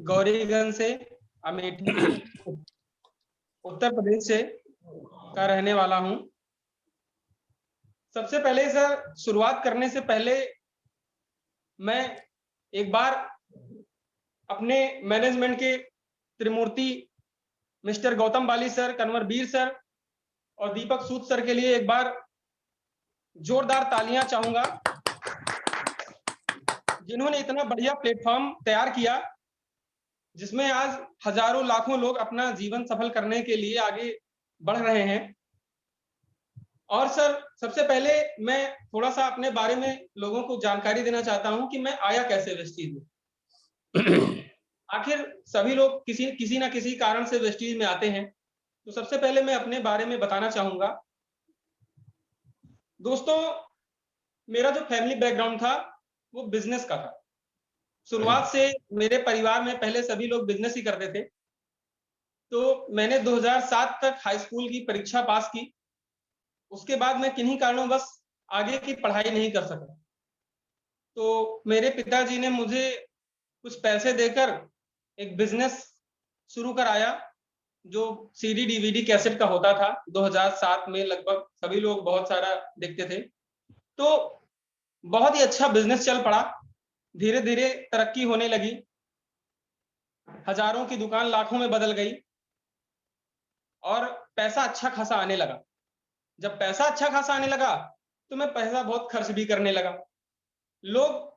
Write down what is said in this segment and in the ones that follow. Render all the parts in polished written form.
गौरीगंज से, अमेठी, उत्तर प्रदेश से का रहने वाला हूं। सबसे पहले सर, शुरुआत करने से पहले मैं एक बार अपने मैनेजमेंट के त्रिमूर्ति मिस्टर गौतम बाली सर, कन्वर बीर सर और दीपक सूद सर के लिए एक बार जोरदार तालियां चाहूंगा, जिन्होंने इतना बढ़िया प्लेटफॉर्म तैयार किया जिसमें आज हजारों लाखों लोग अपना जीवन सफल करने के लिए आगे बढ़ रहे हैं। और सर, सबसे पहले मैं थोड़ा सा अपने बारे में लोगों को जानकारी देना चाहता हूं कि मैं आया कैसे वेस्टीज में। आखिर सभी लोग किसी ना किसी कारण से वेस्टीज में आते हैं। तो सबसे पहले मैं अपने बारे में बताना चाहूंगा। दोस्तों, मेरा जो फैमिली बैकग्राउंड था वो बिजनेस का था। शुरुआत से मेरे परिवार में पहले सभी लोग बिजनेस ही करते थे। तो मैंने 2007 तक हाई स्कूल की परीक्षा पास की। उसके बाद मैं किन्हीं कारणों आगे की पढ़ाई नहीं कर सका। तो मेरे पिताजी ने मुझे कुछ पैसे देकर एक बिजनेस शुरू कराया, जो सीडी डीवीडी कैसेट का होता था। 2007 में लगभग सभी लोग बहुत सारा देखते थे। तो बहुत ही अच्छा बिजनेस चल पड़ा। धीरे धीरे तरक्की होने लगी। हजारों की दुकान लाखों में बदल गई और पैसा अच्छा खासा आने लगा। जब पैसा अच्छा खासा आने लगा तो मैं पैसा बहुत खर्च भी करने लगा। लोग,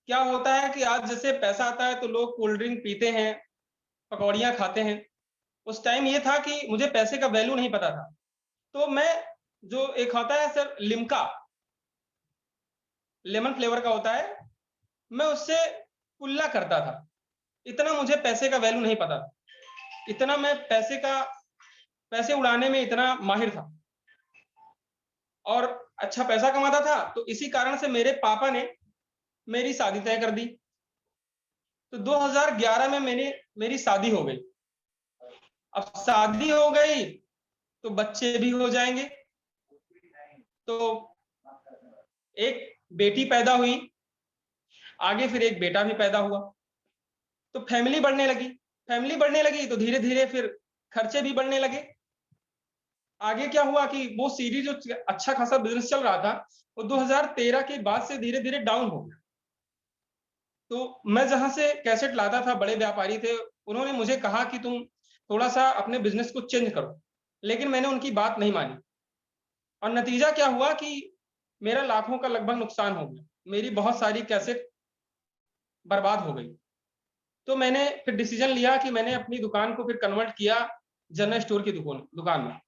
क्या होता है कि आज जैसे पैसा आता है तो लोग कोल्ड ड्रिंक पीते हैं, पकौड़ियां खाते हैं। उस टाइम ये था कि मुझे पैसे का वैल्यू नहीं पता था। तो मैं, जो एक होता है सर लिम्का, लेमन फ्लेवर का होता है, मैं उससे कुल्ला करता था। इतना मुझे पैसे का वैल्यू नहीं पता था। इतना मैं पैसे उड़ाने में इतना माहिर था और अच्छा पैसा कमाता था। तो इसी कारण से मेरे पापा ने मेरी शादी तय कर दी। तो 2011 में मेरी शादी हो गई। अब शादी हो गई तो बच्चे भी हो जाएंगे। तो एक बेटी पैदा हुई, आगे फिर एक बेटा भी पैदा हुआ। तो फैमिली बढ़ने लगी। तो धीरे धीरे फिर खर्चे भी बढ़ने लगे। आगे क्या हुआ कि वो सीरीज जो अच्छा खासा बिजनेस चल रहा था वो 2013 के बाद से धीरे धीरे डाउन हो गया। तो मैं जहां से कैसेट लाता था, बड़े व्यापारी थे, उन्होंने मुझे कहा कि तुम थोड़ा सा अपने बिजनेस को चेंज करो। लेकिन मैंने उनकी बात नहीं मानी और नतीजा क्या हुआ कि मेरा लाखों का लगभग नुकसान हो गया। मेरी बहुत सारी कैसेट बर्बाद हो गई। तो मैंने फिर डिसीजन लिया कि मैंने अपनी दुकान को फिर कन्वर्ट किया जनरल स्टोर की दुकान में।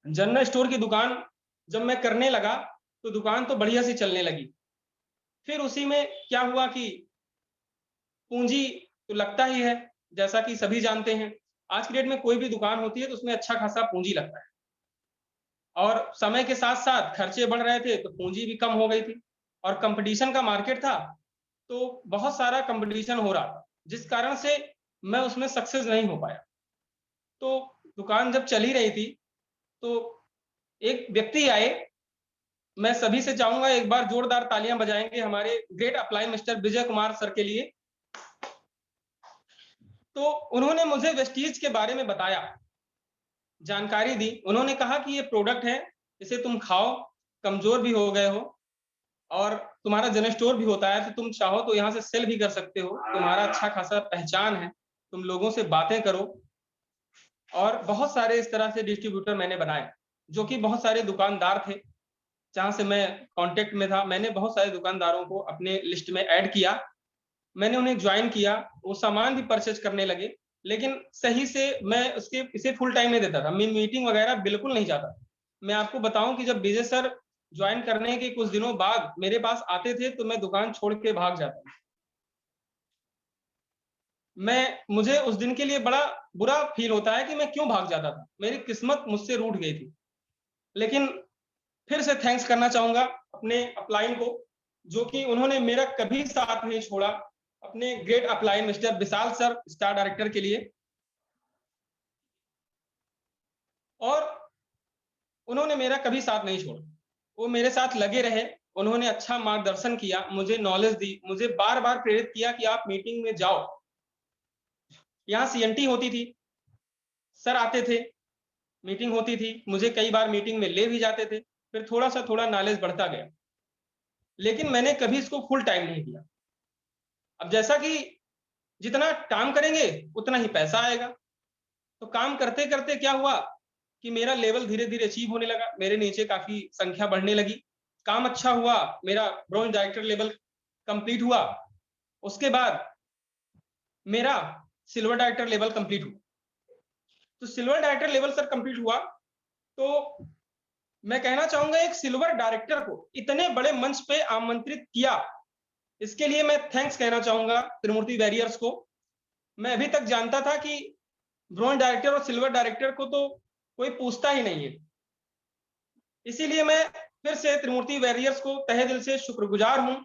जनरल स्टोर की दुकान जब मैं करने लगा तो दुकान तो बढ़िया से चलने लगी। फिर उसी में क्या हुआ कि पूंजी तो लगता ही है, जैसा कि सभी जानते हैं। आज की डेट में कोई भी दुकान होती है तो उसमें अच्छा खासा पूंजी लगता है। और समय के साथ साथ खर्चे बढ़ रहे थे तो पूंजी भी कम हो गई थी। और कंपटीशन का मार्केट था, तो बहुत सारा कंपटीशन हो रहा था, जिस कारण से मैं उसमें सक्सेस नहीं हो पाया। तो दुकान जब चली रही थी तो एक व्यक्ति आए। मैं सभी से चाहूंगा एक बार जोरदार तालियां बजाएंगे हमारे great apply mister Vijay Kumar sir के लिए। तो उन्होंने मुझे वेस्टीज के बारे में बताया, जानकारी दी। उन्होंने कहा कि ये प्रोडक्ट है, इसे तुम खाओ, कमजोर भी हो गए हो और तुम्हारा जनरल स्टोर भी होता है, तो तुम चाहो तो यहाँ से सेल भी कर सकते हो, तुम्हारा अच्छा खासा पहचान है, तुम लोगों से बातें करो। और बहुत सारे इस तरह से डिस्ट्रीब्यूटर मैंने बनाए, जो कि बहुत सारे दुकानदार थे जहां से मैं कांटेक्ट में था। मैंने बहुत सारे दुकानदारों को अपने लिस्ट में ऐड किया, मैंने उन्हें ज्वाइन किया, वो सामान भी परचेज करने लगे। लेकिन सही से मैं इसे फुल टाइम नहीं देता था, मीटिंग वगैरह बिल्कुल नहीं जाता। मैं आपको बताऊं कि जब विजय सर ज्वाइन करने के कुछ दिनों बाद मेरे पास आते थे तो मैं दुकान छोड़ के भाग जाता। मुझे उस दिन के लिए बड़ा बुरा फील होता है कि मैं क्यों भाग जाता था। मेरी किस्मत मुझसे रूठ गई थी। लेकिन फिर से थैंक्स करना चाहूंगा अपने अपलाइन को, जो कि उन्होंने मेरा कभी साथ नहीं छोड़ा। अपने ग्रेट अपलाइन मिस्टर विशाल सर, स्टार डायरेक्टर के लिए। और उन्होंने मेरा कभी साथ नहीं छोड़ा, वो मेरे साथ लगे रहे। उन्होंने अच्छा मार्गदर्शन किया, मुझे नॉलेज दी, मुझे बार बार प्रेरित किया कि आप मीटिंग में जाओ। यहाँ CNT होती थी, सर आते थे, मीटिंग होती थी, मुझे कई बार मीटिंग में ले भी जाते थे, फिर थोड़ा नॉलेज बढ़ता गया, लेकिन मैंने कभी इसको फुल टाइम नहीं दिया। अब जैसा कि जितना काम करेंगे उतना ही पैसा आएगा, तो काम करते करते क्या हुआ कि मेरा लेवल धीरे धीरे अचीव होने लगा, मेरे नीचे काफी संख्या बढ़ने लगी, काम अच्छा हुआ, मेरा ब्रॉन्ज डायरेक्टर लेवल कंप्लीट हुआ, उसके बाद मेरा सिल्वर डायरेक्टर लेवल कंप्लीट हुआ। तो silver director level sir complete हुआ, तो मैं कहना चाहूंगा एक सिल्वर डायरेक्टर को इतने बड़े मंच पे आमंत्रित किया, इसके लिए मैं थैंक्स कहना चाहूंगा त्रिमूर्ति वैरियर्स को। मैं अभी तक जानता था कि ब्रॉन्ज डायरेक्टर और सिल्वर डायरेक्टर को तो कोई पूछता ही नहीं है, इसीलिए मैं फिर से त्रिमूर्ति वैरियर्स को तहे दिल से शुक्रगुजार हूं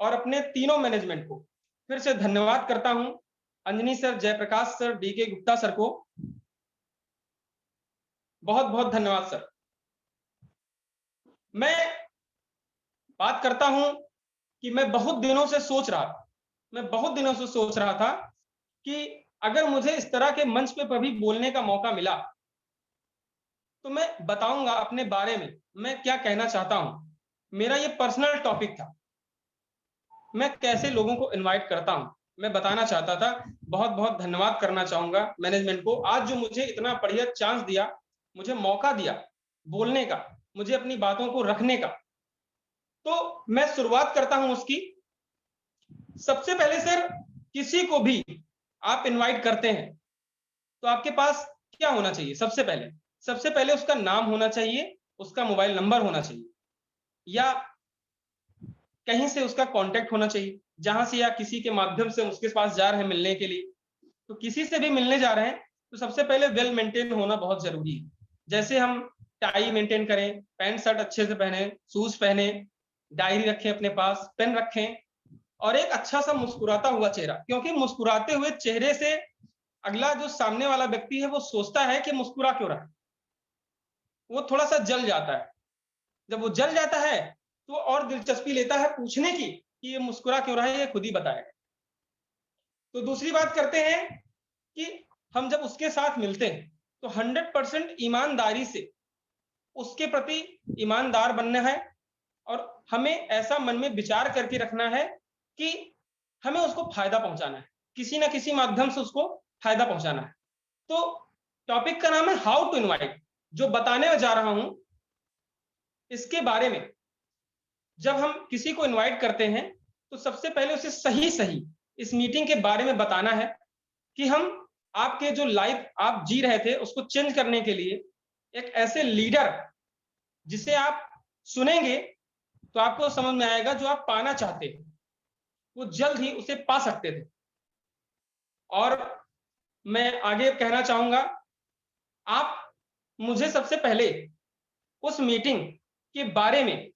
और अपने तीनों मैनेजमेंट को फिर से धन्यवाद करता हूं। Anjani sir, Jayaprakash sir, DK Gupta sir को बहुत बहुत धन्यवाद सर। मैं बात करता हूं कि मैं बहुत दिनों से सोच रहा था कि अगर मुझे इस तरह के मंच पे कभी बोलने का मौका मिला तो मैं बताऊंगा अपने बारे में मैं क्या कहना चाहता हूं। मेरा ये पर्सनल टॉपिक था, मैं कैसे लोगों को इनवाइट करता हूं, मैं बताना चाहता था। बहुत बहुत धन्यवाद करना चाहूंगा मैनेजमेंट को, आज जो मुझे इतना बढ़िया चांस दिया, मुझे मौका दिया बोलने का, मुझे अपनी बातों को रखने का। तो मैं शुरुआत करता हूं उसकी। सबसे पहले सर, किसी को भी आप इनवाइट करते हैं तो आपके पास क्या होना चाहिए? सबसे पहले उसका नाम होना चाहिए, उसका मोबाइल नंबर होना चाहिए, या कहीं से उसका कांटेक्ट होना चाहिए, जहां से या किसी के माध्यम से उसके पास जा रहे हैं मिलने के लिए। तो किसी से भी मिलने जा रहे हैं तो सबसे पहले वेल मेंटेन होना बहुत जरूरी है। जैसे हम टाई मेंटेन करें, पैंट शर्ट अच्छे से पहने, शूज पहने, डायरी रखें अपने पास, पेन रखें, और एक अच्छा सा मुस्कुराता हुआ चेहरा, क्योंकि मुस्कुराते हुए चेहरे से अगला जो सामने वाला व्यक्ति है वो सोचता है कि मुस्कुरा क्यों रहा है, वो थोड़ा सा जल जाता है। जब वो जल जाता है तो और दिलचस्पी लेता है पूछने की कि ये मुस्कुरा क्यों रहा है, ये खुद ही बताएगा। तो दूसरी बात करते हैं कि हम जब उसके साथ मिलते हैं तो 100% ईमानदारी से उसके प्रति ईमानदार बनना है, और हमें ऐसा मन में विचार करके रखना है कि हमें उसको फायदा पहुंचाना है, किसी ना किसी माध्यम से उसको फायदा पहुंचाना है। तो टॉपिक का नाम है हाउ टू इनवाइट। जो बताने जा रहा हूं इसके बारे में, जब हम किसी को इनवाइट करते हैं तो सबसे पहले उसे सही सही इस मीटिंग के बारे में बताना है कि हम आपके जो लाइफ आप जी रहे थे उसको चेंज करने के लिए एक ऐसे लीडर जिसे आप सुनेंगे तो आपको समझ में आएगा जो आप पाना चाहते हैं वो जल्द ही उसे पा सकते थे। और मैं आगे कहना चाहूंगा, आप मुझे सबसे पहले उस मीटिंग के बारे में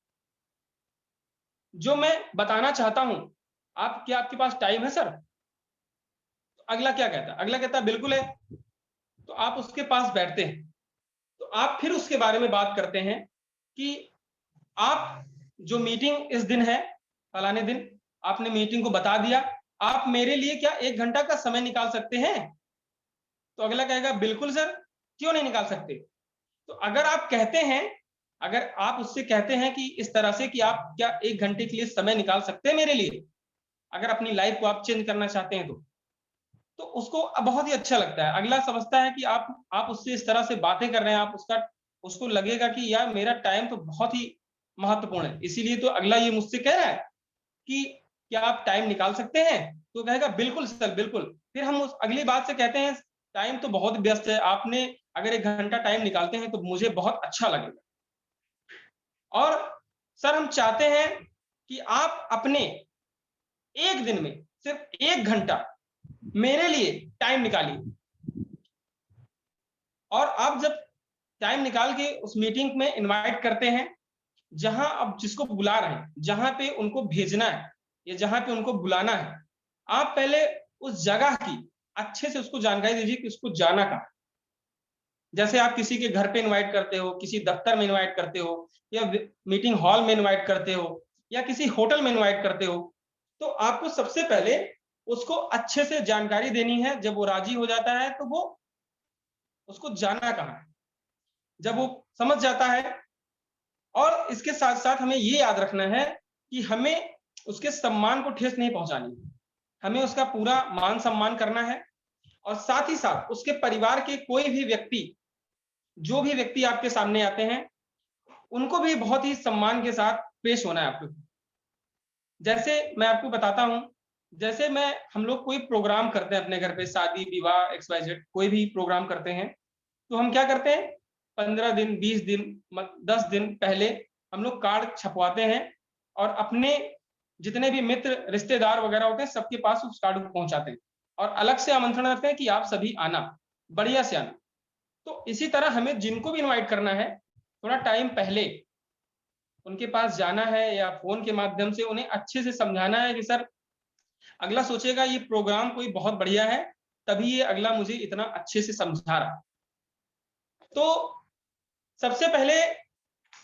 जो मैं बताना चाहता हूं, क्या आपके पास टाइम है सर? तो अगला क्या कहता है? अगला कहता है बिल्कुल है। तो आप उसके पास बैठते हैं, तो आप फिर उसके बारे में बात करते हैं कि आप जो मीटिंग इस दिन है, फलाने दिन आपने मीटिंग को बता दिया, आप मेरे लिए क्या 1 घंटा का समय निकाल सकते हैं? तो अगला कहेगा बिल्कुल सर, क्यों नहीं निकाल सकते। तो अगर आप कहते हैं, अगर आप उससे कहते हैं कि इस तरह से कि आप क्या 1 घंटे के लिए समय निकाल सकते हैं मेरे लिए, अगर अपनी लाइफ को आप चेंज करना चाहते हैं तो उसको बहुत ही अच्छा लगता है। अगला समझता है कि आप उससे इस तरह से बातें कर रहे हैं, आप उसको लगेगा कि यार मेरा टाइम तो बहुत ही महत्वपूर्ण है, इसीलिए तो अगला ये मुझसे कह रहा है कि क्या आप टाइम निकाल सकते हैं? तो कहेगा बिल्कुल सर, बिल्कुल। फिर हम उस अगली बात से कहते हैं टाइम तो बहुत व्यस्त है, आपने अगर 1 घंटा टाइम निकालते हैं तो मुझे बहुत अच्छा लगेगा। और सर हम चाहते हैं कि आप अपने एक दिन में सिर्फ 1 घंटा मेरे लिए टाइम निकालिए। और आप जब टाइम निकाल के उस मीटिंग में इनवाइट करते हैं, जहां आप जिसको बुला रहे हैं, जहां पे उनको भेजना है या जहां पे उनको बुलाना है, आप पहले उस जगह की अच्छे से उसको जानकारी दीजिए कि उसको जाना कहां। जैसे आप किसी के घर पे इनवाइट करते हो, किसी दफ्तर में इनवाइट करते हो, या मीटिंग हॉल में इनवाइट करते हो, या किसी होटल में इनवाइट करते हो, तो आपको सबसे पहले उसको अच्छे से जानकारी देनी है। जब वो राजी हो जाता है तो वो उसको जाना कहाँ है, जब वो समझ जाता है। और इसके साथ साथ हमें ये याद रखना है कि हमें उसके सम्मान को ठेस नहीं पहुंचानी है, हमें उसका पूरा मान सम्मान करना है। और साथ ही साथ उसके परिवार के कोई भी व्यक्ति, जो भी व्यक्ति आपके सामने आते हैं, उनको भी बहुत ही सम्मान के साथ पेश होना है आपको। जैसे मैं आपको बताता हूं, जैसे हम लोग कोई प्रोग्राम करते हैं अपने घर पे, शादी विवाह XYZ कोई भी प्रोग्राम करते हैं, तो हम क्या करते हैं, 15 दिन 20 दिन 10 दिन पहले हम लोग कार्ड छपवाते हैं और अपने जितने भी मित्र रिश्तेदार वगैरह होते हैं सबके पास उस कार्ड को पहुंचाते हैं और अलग से आमंत्रण रखते हैं कि आप सभी आना, बढ़िया से आना। तो इसी तरह हमें जिनको भी इनवाइट करना है, थोड़ा टाइम पहले उनके पास जाना है या फोन के माध्यम से उन्हें अच्छे से समझाना है कि सर, अगला सोचेगा ये प्रोग्राम कोई बहुत बढ़िया है, तभी ये अगला मुझे इतना अच्छे से समझा रहा। तो सबसे पहले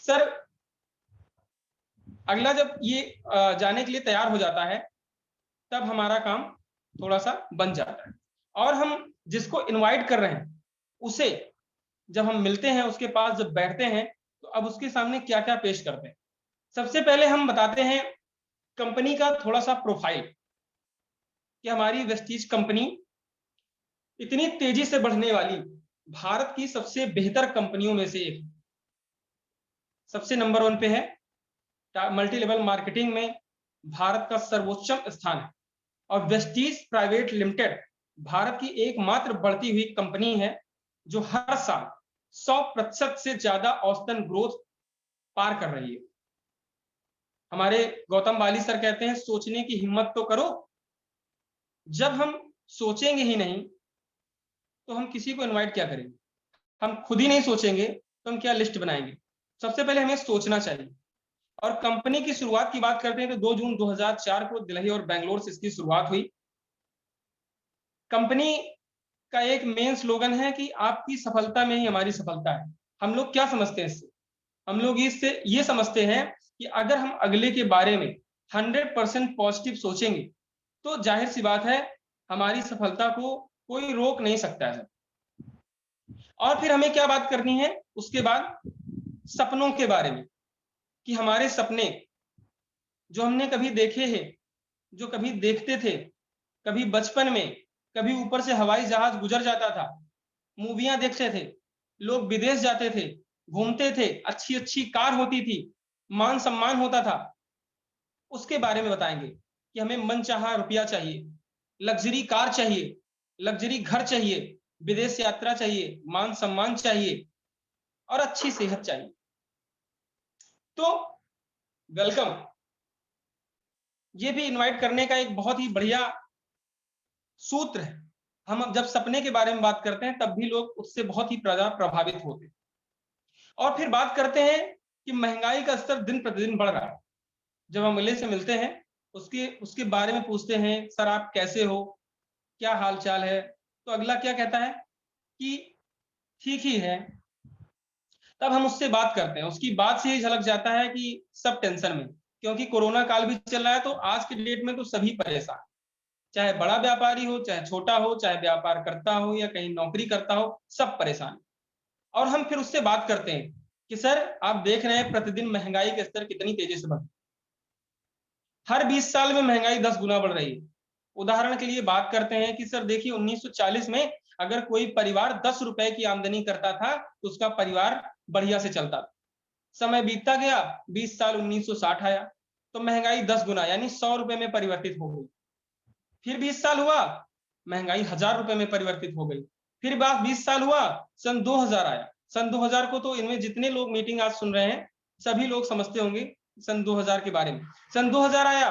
सर, अगला जब ये जाने के लिए तैयार हो जाता है, तब हमारा काम थोड़ा सा बन जाता है। और हम जिसको इनवाइट कर रहे हैं उसे जब हम मिलते हैं, उसके पास जब बैठते हैं, तो अब उसके सामने क्या क्या पेश करते हैं। सबसे पहले हम बताते हैं कंपनी का थोड़ा सा प्रोफाइल, कि हमारी वेस्टीज कंपनी इतनी तेजी से बढ़ने वाली भारत की सबसे बेहतर कंपनियों में से एक, सबसे नंबर 1 पे है। मल्टी लेवल मार्केटिंग में भारत का सर्वोच्च स्थान है और वेस्टीज प्राइवेट लिमिटेड भारत की एकमात्र बढ़ती हुई कंपनी है जो हर साल 100% से ज्यादा औसतन ग्रोथ पार कर रही है। हमारे गौतम बाली सर कहते हैं, सोचने की हिम्मत तो करो। जब हम सोचेंगे ही नहीं तो हम किसी को इनवाइट क्या करेंगे, हम खुद ही नहीं सोचेंगे तो हम क्या लिस्ट बनाएंगे। सबसे पहले हमें सोचना चाहिए। और कंपनी की शुरुआत की बात करते हैं तो 2 जून 2004 को दिल्ली और बेंगलोर से इसकी शुरुआत हुई। कंपनी का एक मेन स्लोगन है कि आपकी सफलता में ही हमारी सफलता है। हम लोग क्या समझते हैं इससे, हम लोग इससे ये समझते हैं कि अगर हम अगले के बारे में 100% पॉजिटिव सोचेंगे तो जाहिर सी बात है हमारी सफलता को कोई रोक नहीं सकता है। और फिर हमें क्या बात करनी है उसके बाद, सपनों के बारे में, कि हमारे सपने जो हमने कभी देखे हैं, जो कभी देखते थे, कभी बचपन में, कभी ऊपर से हवाई जहाज गुजर जाता था, मूवियां देखते थे, लोग विदेश जाते थे, घूमते थे, अच्छी अच्छी कार होती थी, मान सम्मान होता था, उसके बारे में बताएंगे कि हमें मनचाहा रुपया चाहिए, लग्जरी कार चाहिए, लग्जरी घर चाहिए, विदेश यात्रा चाहिए, मान सम्मान चाहिए और अच्छी सेहत चाहिए। तो वेलकम, ये भी इनवाइट करने का एक बहुत ही बढ़िया सूत्र है। हम अब जब सपने के बारे में बात करते हैं तब भी लोग उससे बहुत ही ज्यादा प्रभावित होते हैं। और फिर बात करते हैं कि महंगाई का स्तर दिन प्रतिदिन बढ़ रहा है। जब हम अगले से मिलते हैं, उसके उसके बारे में पूछते हैं, सर आप कैसे हो, क्या हाल चाल है, तो अगला क्या कहता है कि ठीक ही है। तब हम उससे बात करते हैं, उसकी बात से ही झलक जाता है कि सब टेंशन में, क्योंकि कोरोना काल भी चल रहा है। तो आज के डेट में तो सभी परेशान, चाहे बड़ा व्यापारी हो, चाहे छोटा हो, चाहे व्यापार करता हो या कहीं नौकरी करता हो, सब परेशान। और हम फिर उससे बात करते हैं कि सर आप देख रहे हैं प्रतिदिन महंगाई का स्तर कितनी तेजी से बढ़, हर 20 साल में महंगाई 10 गुना बढ़ रही है। उदाहरण के लिए बात करते हैं कि सर देखिए 1940 में अगर कोई परिवार 10 रुपए की आमदनी करता था तो उसका परिवार बढ़िया से चलता था। समय बीतता गया, 20 साल 1960 आया तो महंगाई 10 गुना यानी 100 रुपए में परिवर्तित हो गई। फिर 20 साल हुआ, महंगाई 1000 रुपए में परिवर्तित हो गई। फिर बाद 20 साल हुआ, सन 2000 आया। सन 2000 को तो इनमें जितने लोग मीटिंग आज सुन रहे हैं सभी लोग समझते होंगे सन 2000 के बारे में। सन 2000 आया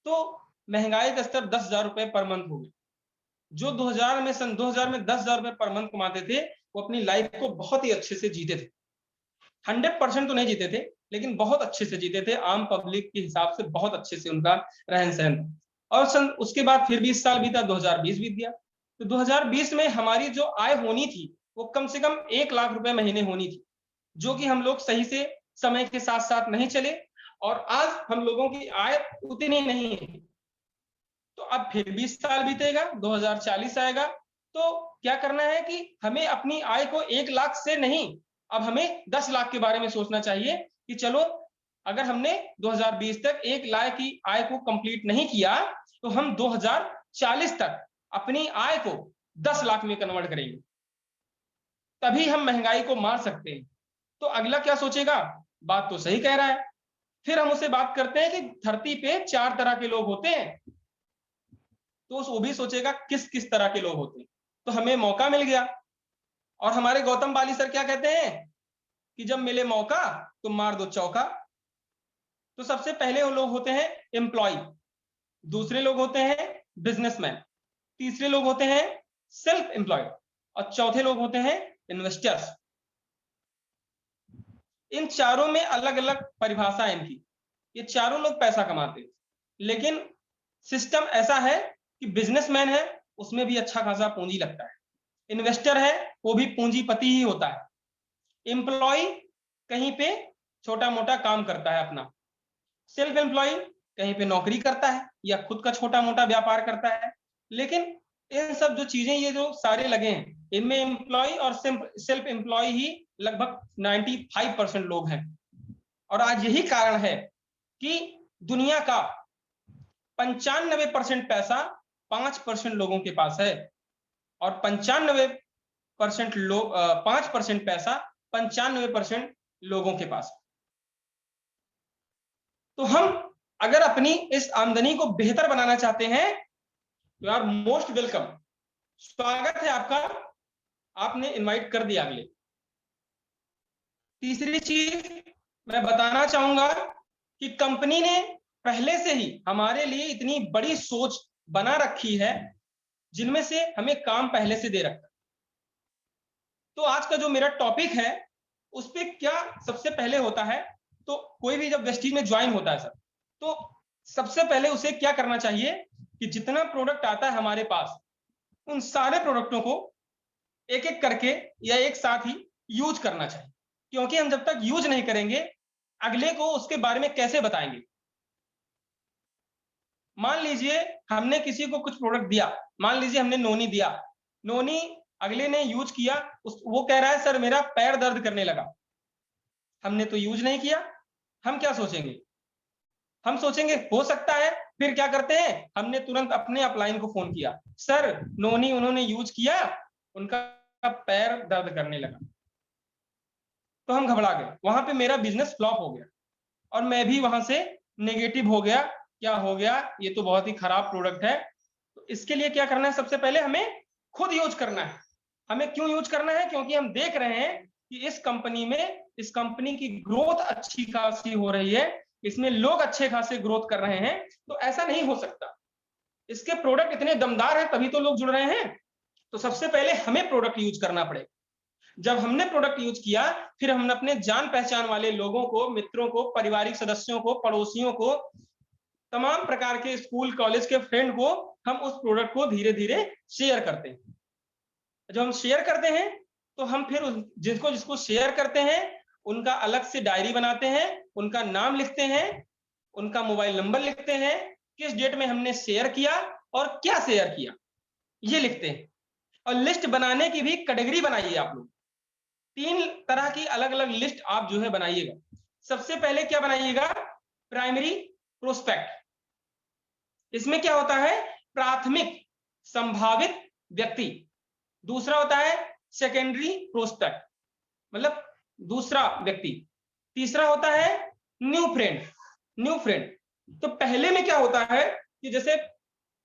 तो महंगाई का स्तर 10,000 रुपए पर मंथ हो गया। जो 2000 में सन 2000 में 10,000 रुपए पर मंथ कमाते थे वो अपनी लाइफ को बहुत ही अच्छे से जीते थे। 100% तो नहीं जीते थे लेकिन बहुत अच्छे से जीते थे, आम पब्लिक के हिसाब से बहुत अच्छे से उनका रहन सहन। और सन उसके बाद फिर 20 साल बीता, 2020 बीत गया। तो 2020 में हमारी जो आय होनी थी वो कम से कम 1 लाख रुपए महीने होनी थी, जो कि हम लोग सही से समय के साथ साथ नहीं चले और आज हम लोगों की आय उतनी नहीं है। तो तो अब फिर 20 साल बीतेगा, 2040 आएगा, तो क्या करना है कि हमें अपनी आय को 1 लाख से नहीं, अब हमें 10 लाख के बारे में सोचना चाहिए कि चलो अगर हमने 2020 तक 1 लाख की आय को कंप्लीट नहीं किया तो हम 2040 तक अपनी आय को 10 लाख में कन्वर्ट करेंगे, तभी हम महंगाई को मार सकते हैं। तो अगला क्या सोचेगा, बात तो सही कह रहा है। फिर हम उससे बात करते हैं कि धरती पे 4 तरह के लोग होते हैं, तो वो भी सोचेगा किस किस तरह के लोग होते हैं। तो हमें मौका मिल गया। और हमारे गौतम बाली सर क्या कहते हैं कि जब मिले मौका तो मार दो चौका। तो सबसे पहले वो लोग होते हैं एम्प्लॉय, दूसरे लोग होते हैं बिजनेसमैन, तीसरे लोग होते हैं सेल्फ एम्प्लॉयड और चौथे लोग होते हैं इन्वेस्टर्स। इन चारों में अलग अलग परिभाषा है इनकी। ये चारों लोग पैसा कमाते हैं, लेकिन सिस्टम ऐसा है कि बिजनेसमैन है उसमें भी अच्छा खासा पूंजी लगता है, इन्वेस्टर है वो भी पूंजीपति ही होता है, एम्प्लॉय कहीं पे छोटा मोटा काम करता है अपना, सेल्फ एम्प्लॉय कहीं पे नौकरी करता है या खुद का छोटा मोटा व्यापार करता है। लेकिन इन सब जो चीजें ये जो सारे लगे हैं इनमें एम्प्लॉय और सेल्फ एम्प्लॉय ही लगभग 95% लोग हैं। और आज यही कारण है कि दुनिया का 95% पैसा 5% लोगों के पास है और 95% लोग 5% पैसा 95% लोगों के पास है। तो हम अगर अपनी इस आमदनी को बेहतर बनाना चाहते हैं तो यार मोस्ट वेलकम, स्वागत है आपका, आपने इनवाइट कर दिया अगले। तीसरी चीज मैं बताना चाहूंगा कि कंपनी ने पहले से ही हमारे लिए इतनी बड़ी सोच बना रखी है जिनमें से हमें काम पहले से दे रखा है। तो आज का जो मेरा टॉपिक है उस पर क्या सबसे पहले होता है, तो कोई भी जब वेस्टीज में ज्वाइन होता है सर, तो सबसे पहले उसे क्या करना चाहिए कि जितना प्रोडक्ट आता है हमारे पास उन सारे प्रोडक्टों को एक एक करके या एक साथ ही यूज करना चाहिए, क्योंकि हम जब तक यूज नहीं करेंगे अगले को उसके बारे में कैसे बताएंगे। मान लीजिए हमने किसी को कुछ प्रोडक्ट दिया, मान लीजिए हमने नोनी दिया, नोनी अगले ने यूज किया, वो कह रहा है सर मेरा पैर दर्द करने लगा, हमने तो यूज नहीं किया, हम क्या सोचेंगे, हम सोचेंगे हो सकता है। फिर क्या करते हैं, हमने तुरंत अपने अपलाइन को फोन किया, सर नोनी उन्होंने यूज किया, उनका पैर दर्द करने लगा। तो हम घबरा गए, वहां पे मेरा बिजनेस फ्लॉप हो गया और मैं भी वहां से नेगेटिव हो गया, क्या हो गया, ये तो बहुत ही खराब प्रोडक्ट है। तो इसके लिए क्या करना है, सबसे पहले हमें खुद यूज करना है। हमें क्यों यूज करना है, क्योंकि हम देख रहे हैं कि इस कंपनी में, इस कंपनी की ग्रोथ अच्छी खासी हो रही है, इसमें लोग अच्छे खासे ग्रोथ कर रहे हैं। तो ऐसा नहीं हो सकता, इसके प्रोडक्ट इतने दमदार हैं तभी तो लोग जुड़ रहे हैं। तो सबसे पहले हमें प्रोडक्ट यूज करना पड़ेगा। जब हमने प्रोडक्ट यूज किया फिर हमने अपने जान पहचान वाले लोगों को, मित्रों को, पारिवारिक सदस्यों को, पड़ोसियों को, तमाम प्रकार के स्कूल कॉलेज के फ्रेंड को हम उस प्रोडक्ट को धीरे धीरे शेयर करते हैं। जब हम शेयर करते हैं तो हम फिर जिसको जिसको शेयर करते हैं उनका अलग से डायरी बनाते हैं, उनका नाम लिखते हैं, उनका मोबाइल नंबर लिखते हैं, किस डेट में हमने शेयर किया और क्या शेयर किया ये लिखते हैं। और लिस्ट बनाने की भी कैटेगरी बनाइए आप लोग, 3 तरह की अलग अलग लिस्ट आप जो है बनाइएगा। सबसे पहले क्या बनाइएगा, प्राइमरी प्रोस्पेक्ट। इसमें क्या होता है, प्राथमिक संभावित व्यक्ति। दूसरा होता है सेकेंडरी प्रोस्पेक्ट, मतलब दूसरा व्यक्ति। तीसरा होता है न्यू फ्रेंड, न्यू फ्रेंड। तो पहले में क्या होता है कि जैसे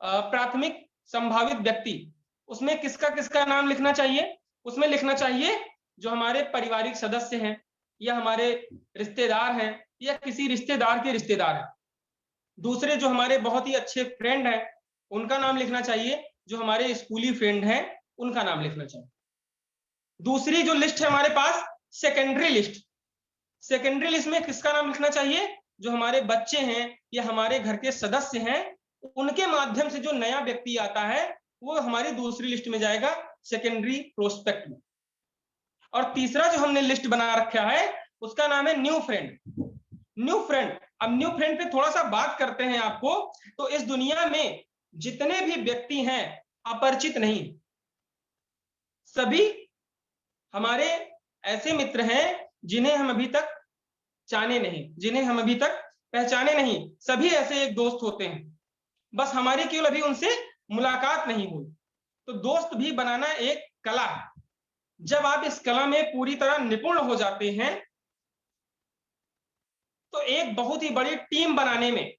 प्राथमिक संभावित व्यक्ति, उसमें किसका किसका नाम लिखना चाहिए, उसमें लिखना चाहिए जो हमारे पारिवारिक सदस्य हैं या हमारे रिश्तेदार हैं या किसी रिश्तेदार के रिश्तेदार हैं। दूसरे जो हमारे बहुत ही अच्छे फ्रेंड हैं उनका नाम लिखना चाहिए, जो हमारे स्कूली फ्रेंड हैं उनका नाम लिखना चाहिए। दूसरी जो लिस्ट है हमारे पास सेकेंडरी लिस्ट, सेकेंडरी लिस्ट में किसका नाम लिखना चाहिए, जो हमारे बच्चे हैं या हमारे घर के सदस्य हैं, उनके माध्यम से जो नया व्यक्ति आता है वो हमारी दूसरी लिस्ट में जाएगा, सेकेंडरी प्रोस्पेक्ट में। और तीसरा जो हमने लिस्ट बना रखा है उसका नाम है न्यू फ्रेंड। न्यू फ्रेंड, अब न्यू फ्रेंड पे थोड़ा सा बात करते हैं आपको। तो इस दुनिया में जितने भी व्यक्ति हैं अपरिचित नहीं, सभी हमारे ऐसे मित्र हैं जिन्हें हम अभी तक जाने नहीं, जिन्हें हम अभी तक पहचाने नहीं। सभी ऐसे एक दोस्त होते हैं, बस हमारी केवल अभी उनसे मुलाकात नहीं हुई। तो दोस्त भी बनाना एक कला है। जब आप इस कला में पूरी तरह निपुण हो जाते हैं तो एक बहुत ही बड़ी टीम बनाने में,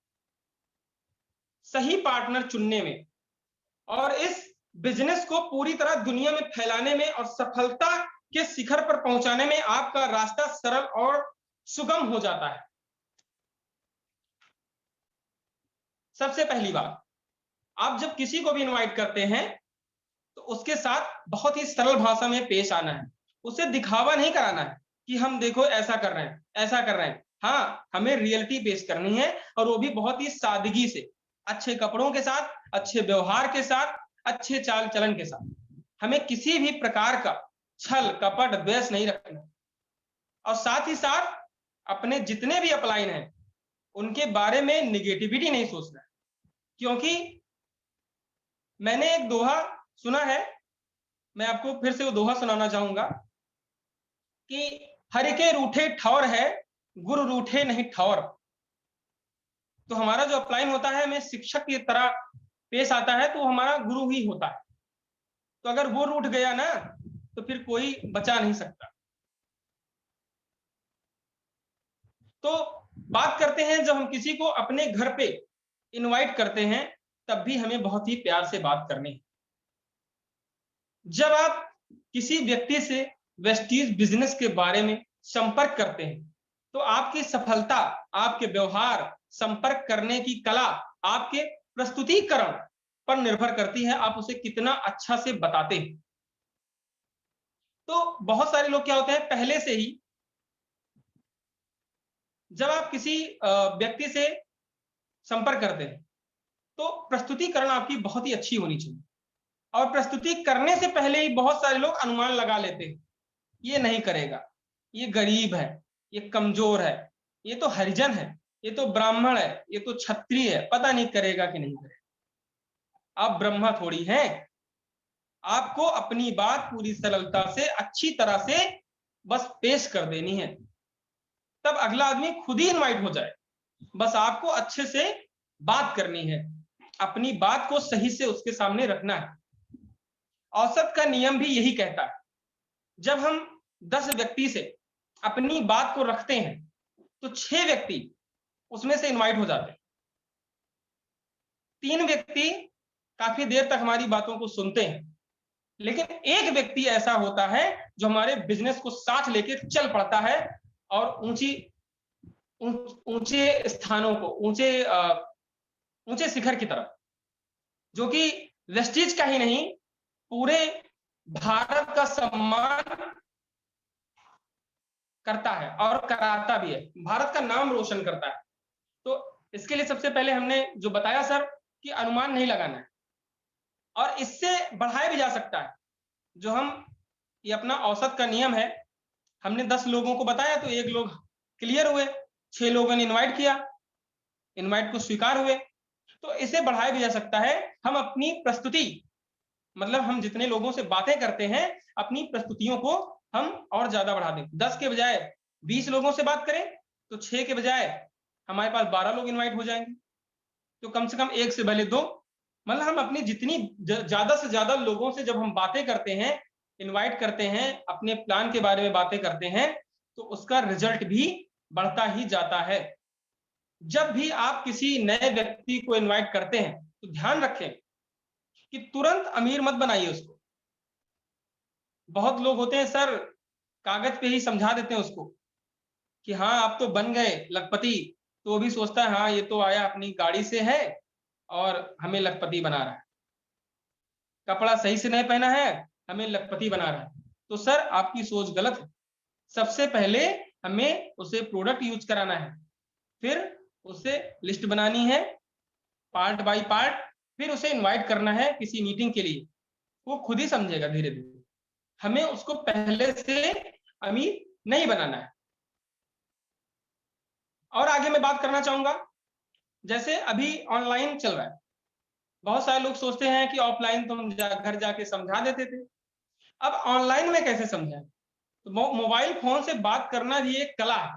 सही पार्टनर चुनने में और इस बिजनेस को पूरी तरह दुनिया में फैलाने में और सफलता के शिखर पर पहुंचाने में आपका रास्ता सरल और सुगम हो जाता है। सबसे पहली बात, आप जब किसी को भी इनवाइट करते हैं तो उसके साथ बहुत ही सरल भाषा में पेश आना है। उसे दिखावा नहीं कराना है कि हम देखो ऐसा कर रहे हैं, ऐसा कर रहे हैं। हाँ, हमें रियलिटी पेश करनी है और वो भी बहुत ही सादगी से, अच्छे कपड़ों के साथ, अच्छे व्यवहार के साथ, अच्छे चाल चलन के साथ। हमें किसी भी प्रकार का छल कपट द्वेष नहीं रखना। और साथ ही साथ अपने जितने भी अपलाइन हैं उनके बारे में निगेटिविटी नहीं सोचना है। क्योंकि मैंने एक दोहा सुना है, मैं आपको फिर से वो दोहा सुनाना चाहूंगा कि हर के रूठे ठौर है, गुरु रूठे नहीं ठौर। तो हमारा जो अपलाइन होता है हमें शिक्षक की तरह पेश आता है तो हमारा गुरु ही होता है। तो अगर वो रूठ गया ना तो फिर कोई बचा नहीं सकता। तो बात करते हैं, जब हम किसी को अपने घर पे इनवाइट करते हैं तब भी हमें बहुत ही प्यार से बात करनी है। जब आप किसी व्यक्ति से वेस्टीज बिजनेस के बारे में संपर्क करते हैं तो आपकी सफलता आपके व्यवहार, संपर्क करने की कला, आपके प्रस्तुतिकरण पर निर्भर करती है, आप उसे कितना अच्छा से बताते हैं। तो बहुत सारे लोग क्या होते हैं, पहले से ही जब आप किसी व्यक्ति से संपर्क करते हैं तो प्रस्तुतिकरण आपकी बहुत ही अच्छी होनी चाहिए। और प्रस्तुति करने से पहले ही बहुत सारे लोग अनुमान लगा लेते हैं, ये नहीं करेगा, ये गरीब है, ये कमजोर है, ये तो हरिजन है, ये तो ब्राह्मण है, ये तो क्षत्रिय है, पता नहीं करेगा कि नहीं करेगा। आप ब्रह्मा थोड़ी हैं। आपको अपनी बात पूरी सरलता से, अच्छी तरह से बस पेश कर देनी है, तब अगला आदमी खुद ही इनवाइट हो जाए। बस आपको अच्छे से बात करनी है, अपनी बात को सही से उसके सामने रखना है। औसत का नियम भी यही कहता है, जब हम 10 व्यक्ति से अपनी बात को रखते हैं तो 6 व्यक्ति उसमें से इनवाइट हो जाते हैं। 3 व्यक्ति काफी देर तक हमारी बातों को सुनते हैं, लेकिन एक व्यक्ति ऐसा होता है जो हमारे बिजनेस को साथ लेके चल पड़ता है और ऊंचे स्थानों को, ऊंचे शिखर की तरफ, जो कि वेस्टीज का ही नहीं पूरे भारत का सम्मान करता है और कराता भी है, भारत का नाम रोशन करता है। तो इसके लिए सबसे पहले हमने जो बताया सर कि अनुमान नहीं लगाना है, और इससे बढ़ाया भी जा सकता है। जो हम ये अपना औसत का नियम है, हमने 10 लोगों को बताया तो 1 लोग क्लियर हुए, 6 लोगों ने इनवाइट किया, इनवाइट को स्वीकार हुए। तो इसे बढ़ाया भी जा सकता है। हम अपनी प्रस्तुति, मतलब हम जितने लोगों से बातें करते हैं अपनी प्रस्तुतियों को हम और ज्यादा बढ़ा दें। 10 के बजाय 20 लोगों से बात करें तो 6 के बजाय हमारे पास 12 लोग इनवाइट हो जाएंगे। तो कम से कम 1 से भले 2, मतलब हम अपनी जितनी ज्यादा से ज्यादा लोगों से जब हम बातें करते हैं, इनवाइट करते हैं, अपने प्लान के बारे में बातें करते हैं, तो उसका रिजल्ट भी बढ़ता ही जाता है। जब भी आप किसी नए व्यक्ति को इनवाइट करते हैं तो ध्यान रखें कि तुरंत अमीर मत बनाइए उसको। बहुत लोग होते हैं सर, कागज पे ही समझा देते हैं उसको कि हाँ आप तो बन गए लखपति, तो वो भी सोचता है हाँ ये तो आया अपनी गाड़ी से है और हमें लखपति बना रहा है, कपड़ा सही से नहीं पहना है हमें लखपति बना रहा है। तो सर आपकी सोच गलत है। सबसे पहले हमें उसे प्रोडक्ट यूज कराना है, फिर उसे लिस्ट बनानी है पार्ट बाय पार्ट, फिर उसे इनवाइट करना है किसी मीटिंग के लिए। वो खुद ही समझेगा धीरे धीरे। हमें उसको पहले से अमीर नहीं बनाना है। और आगे मैं बात करना चाहूंगा, जैसे अभी ऑनलाइन चल रहा है, बहुत सारे लोग सोचते हैं कि ऑफलाइन तो हम घर जाके समझा देते थे, अब ऑनलाइन में कैसे समझाएं? तो मोबाइल फोन से बात करना भी एक कला है।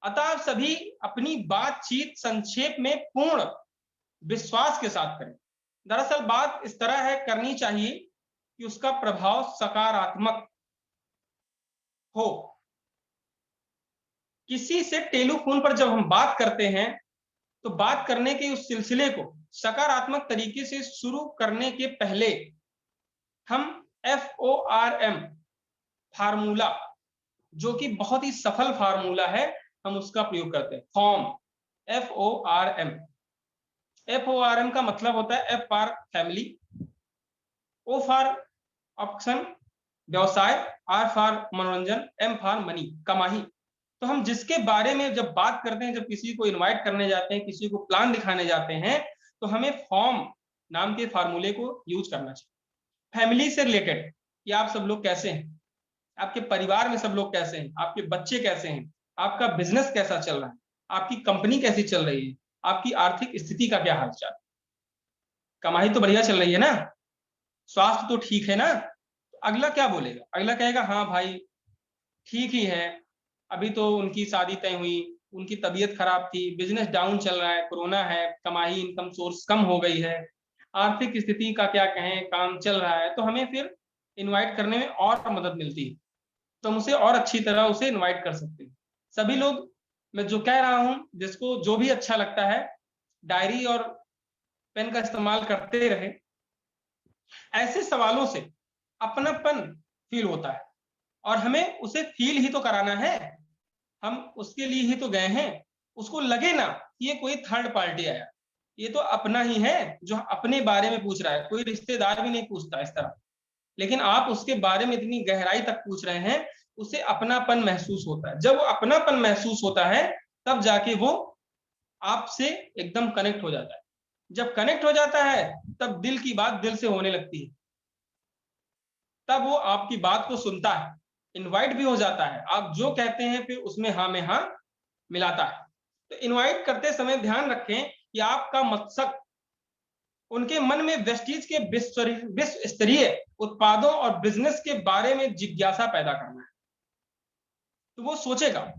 अतः आप सभी अपनी बातचीत संक्षेप में पूर्ण विश्वास के साथ करें। दरअसल बात इस तरह है करनी चाहिए कि उसका प्रभाव सकारात्मक हो। किसी से टेलीफोन पर जब हम बात करते हैं तो बात करने के उस सिलसिले को सकारात्मक तरीके से शुरू करने के पहले हम FORM फार्मूला, जो कि बहुत ही सफल फार्मूला है, हम उसका प्रयोग करते हैं। फॉर्म, FORM का मतलब होता है F for family, O for option व्यवसाय, R फॉर मनोरंजन, M फॉर मनी कमाई। तो हम जिसके बारे में जब बात करते हैं, जब किसी को इनवाइट करने जाते हैं, किसी को प्लान दिखाने जाते हैं, तो हमें फॉर्म नाम के फार्मूले को यूज करना चाहिए। फैमिली से रिलेटेड कि आप सब लोग कैसे हैं, आपके परिवार में सब लोग कैसे हैं, आपके बच्चे कैसे हैं, आपका बिजनेस कैसा चल रहा है, आपकी कंपनी कैसी चल रही है, आपकी आर्थिक स्थिति का क्या हालचाल, कमाई तो बढ़िया चल रही है ना, स्वास्थ्य तो ठीक है ना। तो अगला क्या बोलेगा? अगला कहेगा हाँ भाई ठीक ही है, अभी तो उनकी शादी तय हुई, उनकी तबीयत खराब थी, बिजनेस डाउन चल रहा है, कोरोना है, कमाई इनकम सोर्स कम हो गई है, आर्थिक स्थिति का क्या कहें, काम चल रहा है। तो हमें फिर इनवाइट करने में और मदद मिलती है, तो हम उसे और अच्छी तरह उसे इनवाइट कर सकते हैं। सभी लोग, मैं जो कह रहा हूं, जिसको जो भी अच्छा लगता है डायरी और पेन का इस्तेमाल करते रहे। ऐसे सवालों से अपनापन फील होता है और हमें उसे फील ही तो कराना है, हम उसके लिए ही तो गए हैं। उसको लगे ना कि ये कोई थर्ड पार्टी आया, ये तो अपना ही है जो अपने बारे में पूछ रहा है, कोई रिश्तेदार भी नहीं पूछता इस तरह, लेकिन आप उसके बारे में इतनी गहराई तक पूछ रहे हैं, उसे अपनापन महसूस होता है। जब वो अपनापन महसूस होता है तब जाके वो आपसे एकदम कनेक्ट हो जाता है। जब कनेक्ट हो जाता है तब दिल की बात दिल से होने लगती है, तब वो आपकी बात को सुनता है, इनवाइट भी हो जाता है, आप जो कहते हैं फिर उसमें हाँ में हाँ मिलाता है। तो इनवाइट करते समय ध्यान रखें कि आपका मकसद उनके मन में वेस्टीज के विश्व स्तरीय उत्पादों और बिजनेस के बारे में जिज्ञासा पैदा करना है। तो वो सोचेगा,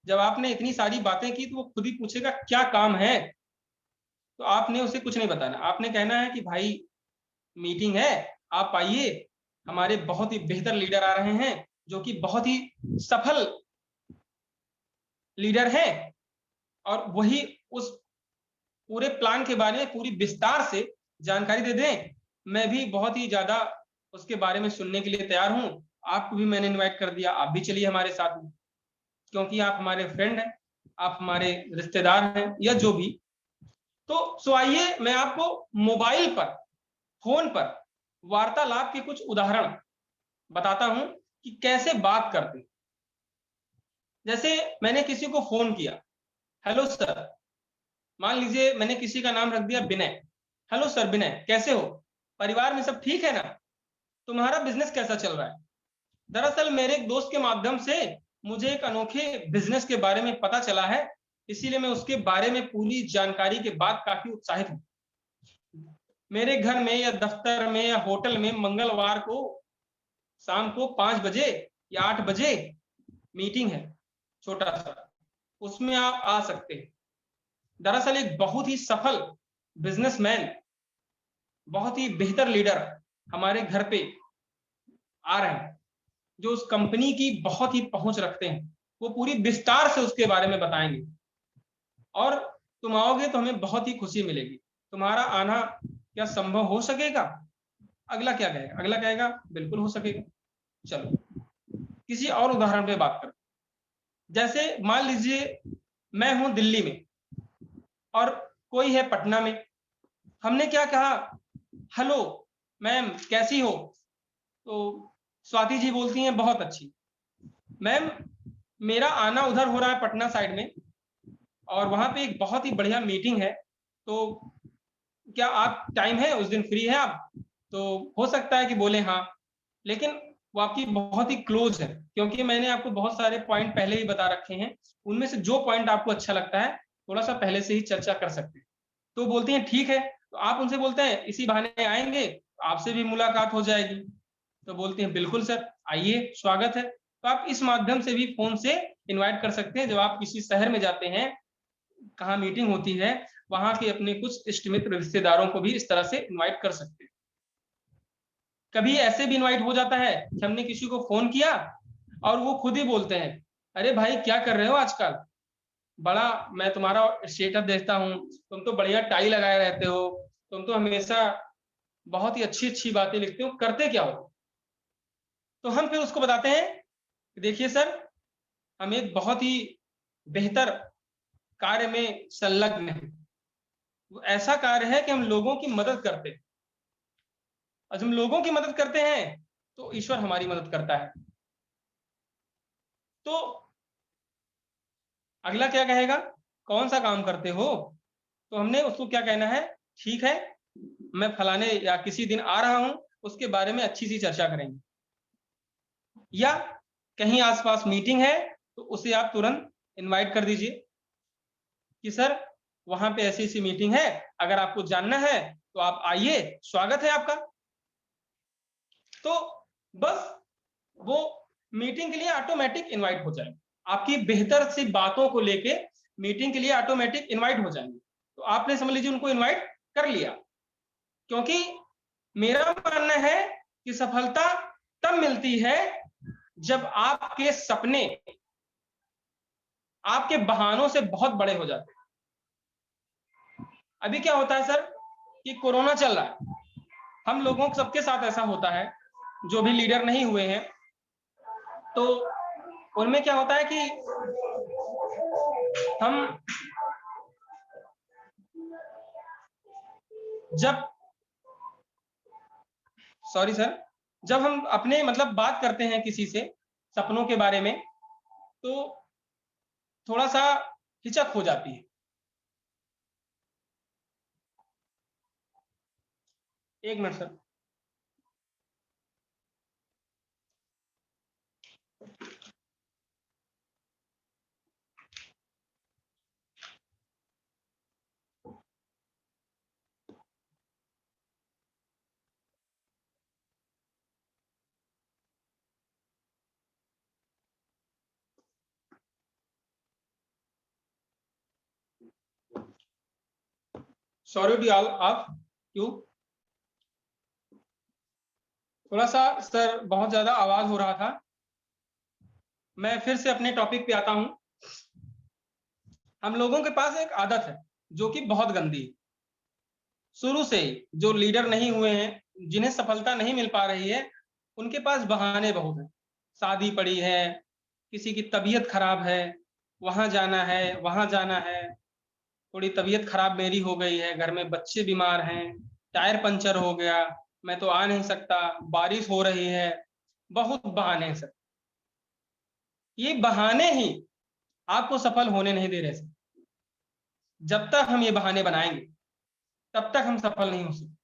जब आपने इतनी सारी बातें की तो वो खुद ही पूछेगा क्या काम है। तो आपने उसे कुछ नहीं बताना, आपने कहना है कि भाई मीटिंग है, आप आइए, हमारे बहुत ही बेहतर लीडर आ रहे हैं, जो कि बहुत ही सफल लीडर है, और वही उस पूरे प्लान के बारे में पूरी विस्तार से जानकारी दे दें। मैं भी बहुत ही ज्यादा उसके बारे में सुनने के लिए तैयार हूं, आपको भी मैंने इनवाइट कर दिया, आप भी चलिए हमारे साथ में, क्योंकि आप हमारे फ्रेंड हैं, आप हमारे रिश्तेदार हैं या जो भी। तो आइए मैं आपको मोबाइल पर, फोन पर वार्तालाप के कुछ उदाहरण बताता हूं कि कैसे बात करते। जैसे मैंने किसी को फोन किया, हेलो सर, मान लीजिए मैंने किसी का नाम रख दिया विनय, हेलो सर विनय कैसे हो, परिवार में सब ठीक है ना, तुम्हारा बिजनेस कैसा चल रहा है। दरअसल मेरे एक दोस्त के माध्यम से मुझे एक अनोखे बिजनेस के बारे में पता चला है, इसीलिए मैं उसके बारे में पूरी जानकारी के बाद काफी उत्साहित हूँ। मेरे घर में या दफ्तर में या होटल में मंगलवार को शाम को 5 बजे या 8 बजे मीटिंग है, छोटा सा, उसमें आप आ सकते हैं। दरअसल एक बहुत ही सफल बिजनेसमैन, बहुत ही बेहतर लीडर हमारे घर पे आ रहे हैं, जो उस कंपनी की बहुत ही पहुंच रखते हैं। वो पूरी विस्तार से उसके बारे में बताएंगे और तुम आओगे तो हमें बहुत ही खुशी मिलेगी। तुम्हारा आना क्या संभव हो सकेगा? अगला क्या कहेगा? अगला कहेगा बिल्कुल हो सकेगा। चलो किसी और उदाहरण पे बात करें। जैसे मान लीजिए मैं हूं दिल्ली में और कोई है पटना में। हमने क्या कहा, हेलो मैम कैसी हो, तो स्वाति जी बोलती हैं बहुत अच्छी। मैम मेरा आना उधर हो रहा है पटना साइड में, और वहां पे एक बहुत ही बढ़िया मीटिंग है, तो क्या आप टाइम है, उस दिन फ्री है आप? तो हो सकता है कि बोले हाँ, लेकिन वो आपकी बहुत ही क्लोज है, क्योंकि मैंने आपको बहुत सारे पॉइंट पहले ही बता रखे हैं, उनमें से जो पॉइंट आपको अच्छा लगता है थोड़ा सा पहले से ही चर्चा कर सकते हैं। तो बोलती हैं ठीक है, तो आप उनसे बोलते हैं इसी बहाने आएंगे, आपसे भी मुलाकात हो जाएगी। तो बोलते हैं बिल्कुल सर, आइए, स्वागत है। तो आप इस माध्यम से भी फोन से इनवाइट कर सकते हैं। जब आप किसी शहर में जाते हैं, कहाँ मीटिंग होती है, वहां के अपने कुछ इष्ट मित्र रिश्तेदारों को भी इस तरह से इनवाइट कर सकते हैं। कभी ऐसे भी इनवाइट हो जाता है कि हमने किसी को फोन किया और वो खुद ही बोलते हैं, अरे भाई क्या कर रहे हो आजकल, बड़ा मैं तुम्हारा स्टेटस देखता हूँ, तुम तो बढ़िया टाई लगाए रहते हो, तुम तो हमेशा बहुत ही अच्छी अच्छी बातें लिखते हो, करते क्या हो? तो हम फिर उसको बताते हैं कि देखिए सर, हम एक बहुत ही बेहतर कार्य में संलग्न है। वो ऐसा कार्य है कि हम लोगों की मदद करते हैं, और जब हम लोगों की मदद करते हैं तो ईश्वर हमारी मदद करता है। तो अगला क्या कहेगा, कौन सा काम करते हो? तो हमने उसको क्या कहना है, ठीक है, मैं फलाने या किसी दिन आ रहा हूं, उसके बारे में अच्छी सी चर्चा करेंगे। या कहीं आसपास मीटिंग है तो उसे आप तुरंत इनवाइट कर दीजिए कि सर वहां पे ऐसी ऐसी मीटिंग है, अगर आपको जानना है तो आप आइए, स्वागत है आपका। तो बस वो मीटिंग के लिए ऑटोमेटिक इनवाइट हो जाएंगे, आपकी बेहतर सी बातों को लेके मीटिंग के लिए ऑटोमेटिक इनवाइट हो जाएंगे। तो आपने समझ लीजिए उनको इनवाइट कर लिया। क्योंकि मेरा मानना है कि सफलता तब मिलती है जब आपके सपने आपके बहानों से बहुत बड़े हो जाते हैं। अभी क्या होता है सर कि कोरोना चल रहा है, हम लोगों को सबके साथ ऐसा होता है, जो भी लीडर नहीं हुए हैं तो उनमें क्या होता है कि हम जब सॉरी सर, जब हम अपने मतलब बात करते हैं किसी से सपनों के बारे में तो थोड़ा सा हिचक हो जाती है। एक minute sir. Sorry to all of you, थोड़ा सा सर बहुत ज्यादा आवाज हो रहा था। मैं फिर से अपने टॉपिक पे आता हूं। हम लोगों के पास एक आदत है जो कि बहुत गंदी है। शुरू से ही जो लीडर नहीं हुए हैं, जिन्हें सफलता नहीं मिल पा रही है, उनके पास बहाने बहुत हैं। शादी पड़ी है, किसी की तबीयत खराब है, वहां जाना है, वहां जाना है, थोड़ी तबीयत खराब मेरी हो गई है, घर में बच्चे बीमार हैं, टायर पंचर हो गया, मैं तो आ नहीं सकता, बारिश हो रही है, बहुत बहाने हैं सर। ये बहाने ही आपको सफल होने नहीं दे रहे सर। जब तक हम ये बहाने बनाएंगे तब तक हम सफल नहीं हो सकते।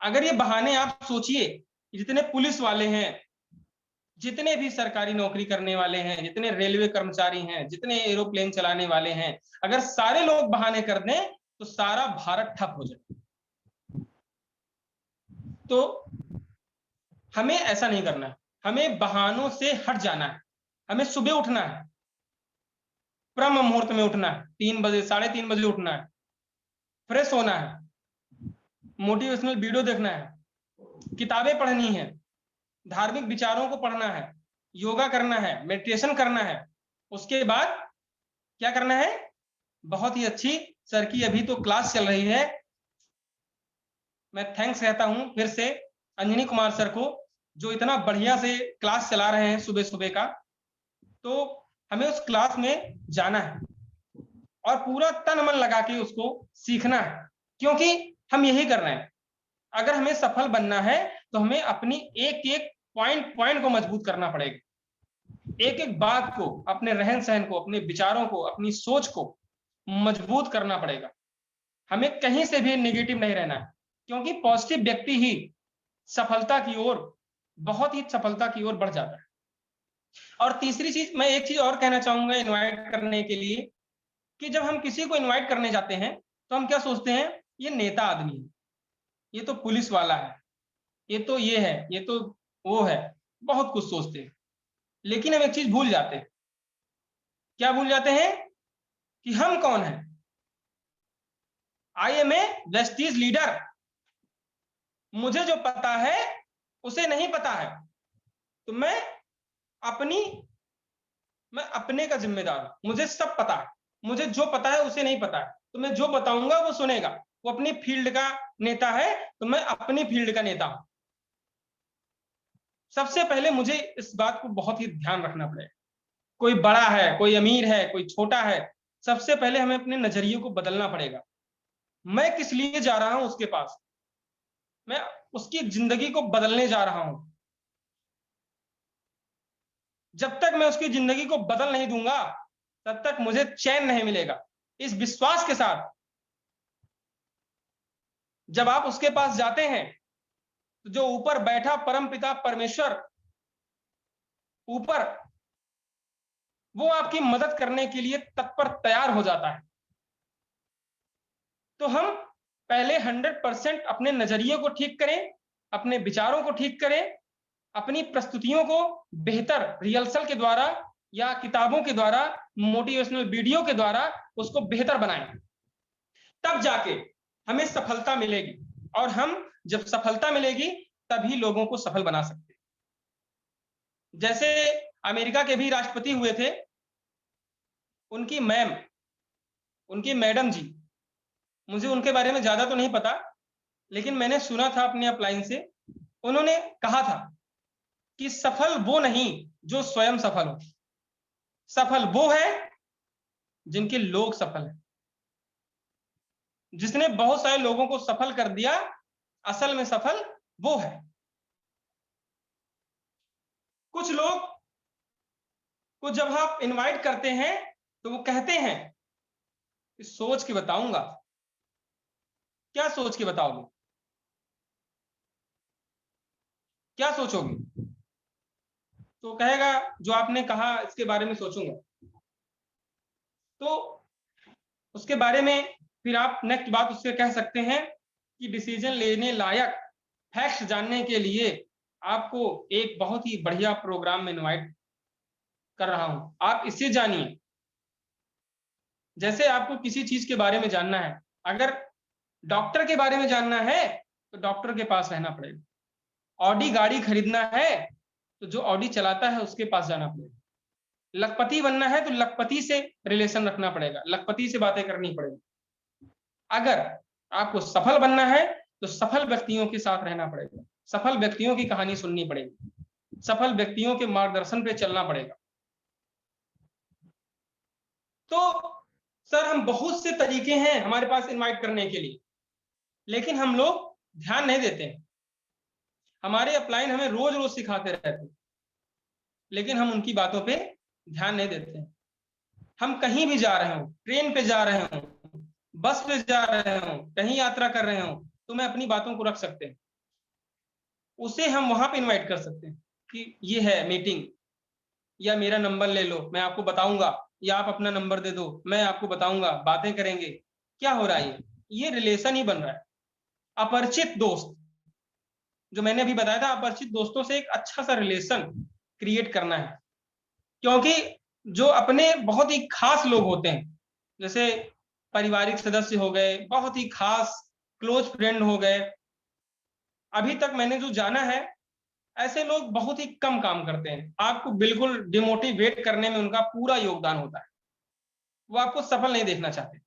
अगर ये बहाने आप सोचिए, जितने पुलिस वाले हैं, जितने भी सरकारी नौकरी करने वाले हैं, जितने रेलवे कर्मचारी हैं, जितने एरोप्लेन चलाने वाले हैं, अगर सारे लोग बहाने कर दें तो सारा भारत ठप हो जाए। तो हमें ऐसा नहीं करना है, हमें बहानों से हट जाना है। हमें सुबह उठना है, ब्रह्म मुहूर्त में उठना है, 3 बजे 3:30 बजे उठना है, फ्रेश होना है, मोटिवेशनल वीडियो देखना है, किताबें पढ़नी है, धार्मिक विचारों को पढ़ना है, योगा करना है, मेडिटेशन करना है। उसके बाद क्या करना है, बहुत ही अच्छी सर की अभी तो क्लास चल रही है, मैं थैंक्स कहता हूं फिर से अंजनी कुमार सर को, जो इतना बढ़िया से क्लास चला रहे हैं सुबह सुबह का। तो हमें उस क्लास में जाना है और पूरा तन मन लगा के उसको सीखना है, क्योंकि हम यही कर रहे हैं। अगर हमें सफल बनना है तो हमें अपनी एक एक पॉइंट पॉइंट को मजबूत करना पड़ेगा, एक एक बात को, अपने रहन सहन को, अपने विचारों को, अपनी सोच को मजबूत करना पड़ेगा। हमें कहीं से भी नेगेटिव नहीं रहना है, क्योंकि पॉजिटिव व्यक्ति ही सफलता की ओर, बहुत ही सफलता की ओर बढ़ जाता है। और तीसरी चीज, मैं एक चीज और कहना चाहूंगा इनवाइट करने के लिए, कि जब हम किसी को इनवाइट करने जाते हैं तो हम क्या सोचते हैं, ये नेता आदमी है, ये तो पुलिस वाला है, ये तो ये है, ये तो वो है, बहुत कुछ सोचते हैं। लेकिन हम एक चीज भूल जाते हैं। क्या भूल जाते हैं? कि हम कौन हैं। I am a Vestige leader. मुझे जो पता है उसे नहीं पता है, तो मैं अपने का जिम्मेदार हूं। मुझे सब पता है, मुझे जो पता है उसे नहीं पता है, तो मैं जो बताऊंगा वो सुनेगा। वो अपनी फील्ड का नेता है, तो मैं अपनी फील्ड का नेता हूं। सबसे पहले मुझे इस बात को बहुत ही ध्यान रखना पड़ेगा। कोई बड़ा है, कोई अमीर है, कोई छोटा है, सबसे पहले हमें अपने नजरिए को बदलना पड़ेगा। मैं किस लिए जा रहा हूं उसके पास, मैं उसकी जिंदगी को बदलने जा रहा हूं। जब तक मैं उसकी जिंदगी को बदल नहीं दूंगा, तब तक मुझे चैन नहीं मिलेगा। इस विश्वास के साथ जब आप उसके पास जाते हैं, तो जो ऊपर बैठा परम पिता परमेश्वर ऊपर, वो आपकी मदद करने के लिए तत्पर तैयार हो जाता है। तो हम पहले 100% अपने नजरिए को ठीक करें, अपने विचारों को ठीक करें, अपनी प्रस्तुतियों को बेहतर रिहर्सल के द्वारा या किताबों के द्वारा, मोटिवेशनल वीडियो के द्वारा उसको बेहतर बनाएं। तब जाके हमें सफलता मिलेगी, और हम जब सफलता मिलेगी तभी लोगों को सफल बना सकते हैं। जैसे अमेरिका के भी राष्ट्रपति हुए थे, उनकी मैडम जी, मुझे उनके बारे में ज्यादा तो नहीं पता, लेकिन मैंने सुना था अपने अपलाइन से, उन्होंने कहा था कि सफल वो नहीं जो स्वयं सफल हो, सफल वो है जिनके लोग सफल हैं। जिसने बहुत सारे लोगों को सफल कर दिया, असल में सफल वो है। कुछ लोग को जब आप इनवाइट करते हैं तो वो कहते हैं कि सोच के बताऊंगा। क्या सोच के बताओगे? क्या सोचोगे? तो कहेगा जो आपने कहा इसके बारे में सोचूंगा। तो उसके बारे में फिर आप नेक्स्ट बात उससे कह सकते हैं कि डिसीजन लेने लायक फैक्ट्स जानने के लिए आपको एक बहुत ही बढ़िया प्रोग्राम में इनवाइट कर रहा हूं, आप इससे जानिए। जैसे आपको किसी चीज के बारे में जानना है, अगर डॉक्टर के बारे में जानना है तो डॉक्टर के पास रहना पड़ेगा। ऑडी गाड़ी खरीदना है तो जो ऑडी चलाता है उसके पास जाना पड़ेगा। लखपति बनना है तो लखपति से रिलेशन रखना पड़ेगा, लखपति से बातें करनी पड़ेगी। अगर आपको सफल बनना है तो सफल व्यक्तियों के साथ रहना पड़ेगा, सफल व्यक्तियों की कहानी सुननी पड़ेगी, सफल व्यक्तियों के मार्गदर्शन पे चलना पड़ेगा। तो सर हम बहुत से तरीके हैं हमारे पास इनवाइट करने के लिए, लेकिन हम लोग ध्यान नहीं देते हैं। हमारे अपलाइन हमें रोज रोज सिखाते रहते हैं, लेकिन हम उनकी बातों पे ध्यान नहीं देते हैं। हम कहीं भी जा रहे हो, ट्रेन पे जा रहे हो, बस पे जा रहे हो, कहीं यात्रा कर रहे हो, तो मैं अपनी बातों को रख सकते हैं। उसे हम वहां पे इनवाइट कर सकते हैं कि ये है मीटिंग, या मेरा नंबर ले लो मैं आपको बताऊंगा, या आप अपना नंबर दे दो मैं आपको बताऊंगा, बातें करेंगे। क्या हो रहा है? ये रिलेशन ही बन रहा है। अपरिचित दोस्त, जो मैंने अभी बताया था, अपरिचित दोस्तों से एक अच्छा सा रिलेशन क्रिएट करना है। क्योंकि जो अपने बहुत ही खास लोग होते हैं, जैसे पारिवारिक सदस्य हो गए, बहुत ही खास क्लोज फ्रेंड हो गए, अभी तक मैंने जो जाना है, ऐसे लोग बहुत ही कम काम करते हैं। आपको बिल्कुल डिमोटिवेट करने में उनका पूरा योगदान होता है। वो आपको सफल नहीं देखना चाहते।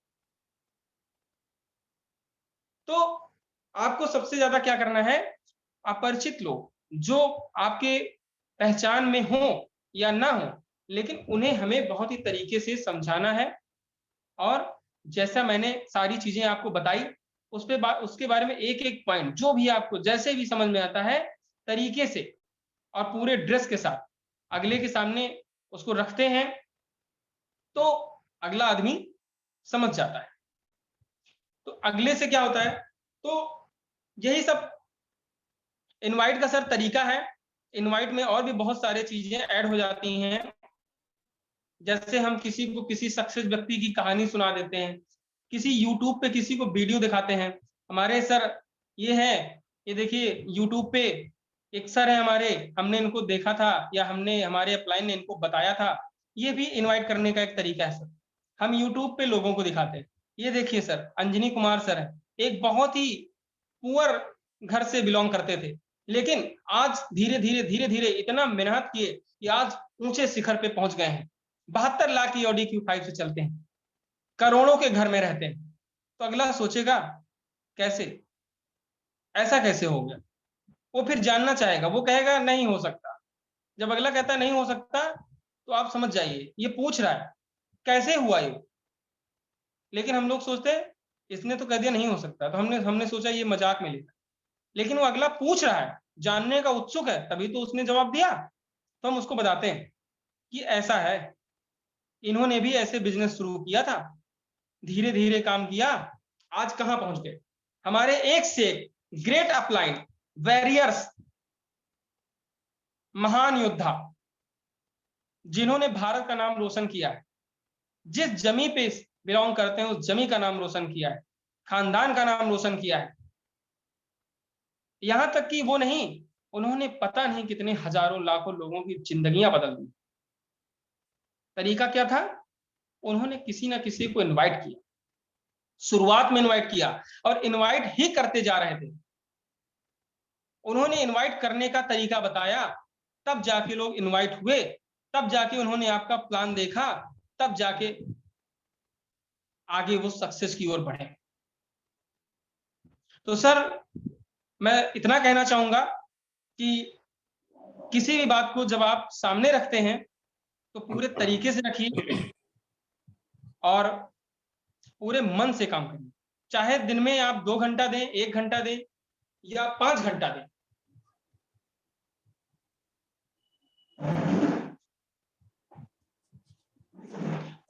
तो आपको सबसे ज्यादा क्या करना है? अपरिचित लोग जो आपके पहचान में हो या ना हो, लेकिन उन्हें हमें बहुत ही तरीके से समझाना है। और जैसा मैंने सारी चीजें आपको बताई, उसके बारे में एक एक पॉइंट जो भी आपको जैसे भी समझ में आता है, तरीके से और पूरे ड्रेस के साथ अगले के सामने उसको रखते हैं, तो अगला आदमी समझ जाता है। तो अगले से क्या होता है? तो यही सब इनवाइट का सर तरीका है। इनवाइट में और भी बहुत सारे चीजें ऐड हो जाती हैं। जैसे हम किसी को किसी सक्सेस व्यक्ति की कहानी सुना देते हैं, किसी यूट्यूब पे किसी को वीडियो दिखाते हैं। हमारे सर ये है, ये देखिए यूट्यूब पे एक सर है हमारे, हमने इनको देखा था या हमने हमारे अपलाइन ने इनको बताया था। ये भी इनवाइट करने का एक तरीका है सर, हम यूट्यूब पे लोगों को दिखाते हैं। ये देखिए सर, अंजनी कुमार सर है, एक बहुत ही पुअर घर से बिलोंग करते थे, लेकिन आज धीरे धीरे धीरे धीरे इतना मेहनत किए कि आज ऊंचे शिखर पे पहुंच गए हैं। 72 लाख की ऑडी Q5 से चलते हैं, करोड़ों के घर में रहते हैं। तो अगला सोचेगा कैसे, ऐसा कैसे हो गया, वो फिर जानना चाहेगा, वो कहेगा नहीं हो सकता। जब अगला कहता है नहीं हो सकता, तो आप समझ जाइए ये पूछ रहा है कैसे हुआ ये। लेकिन हम लोग सोचते हैं इसने तो कह दिया नहीं हो सकता, तो हमने हमने सोचा ये मजाक में लेगा। लेकिन वो अगला पूछ रहा है, जानने का उत्सुक है, तभी तो उसने जवाब दिया। तो हम उसको बताते हैं कि ऐसा है, इन्होंने भी ऐसे बिजनेस शुरू किया था, धीरे धीरे काम किया, आज कहां पहुंच गए। हमारे एक से एक ग्रेट अपलाइन वॉरियर्स, महान योद्धा, जिन्होंने भारत का नाम रोशन किया है, जिस जमी पे बिलोंग करते हैं उस जमी का नाम रोशन किया है, खानदान का नाम रोशन किया है। यहां तक कि वो नहीं, उन्होंने पता नहीं कितने हजारों लाखों लोगों की जिंदगियां बदल दी। तरीका क्या था, उन्होंने किसी ना किसी को इनवाइट किया, शुरुआत में इनवाइट किया और इनवाइट ही करते जा रहे थे। उन्होंने इनवाइट करने का तरीका बताया, तब जाके लोग इनवाइट हुए, तब जाके उन्होंने आपका प्लान देखा, तब जाके आगे वो सक्सेस की ओर बढ़े। तो सर मैं इतना कहना चाहूंगा कि किसी भी बात को जब आप सामने रखते हैं तो पूरे तरीके से रखिए और पूरे मन से काम करिए। चाहे दिन में आप 2 घंटा दें, 1 घंटा दें या 5 घंटा दें,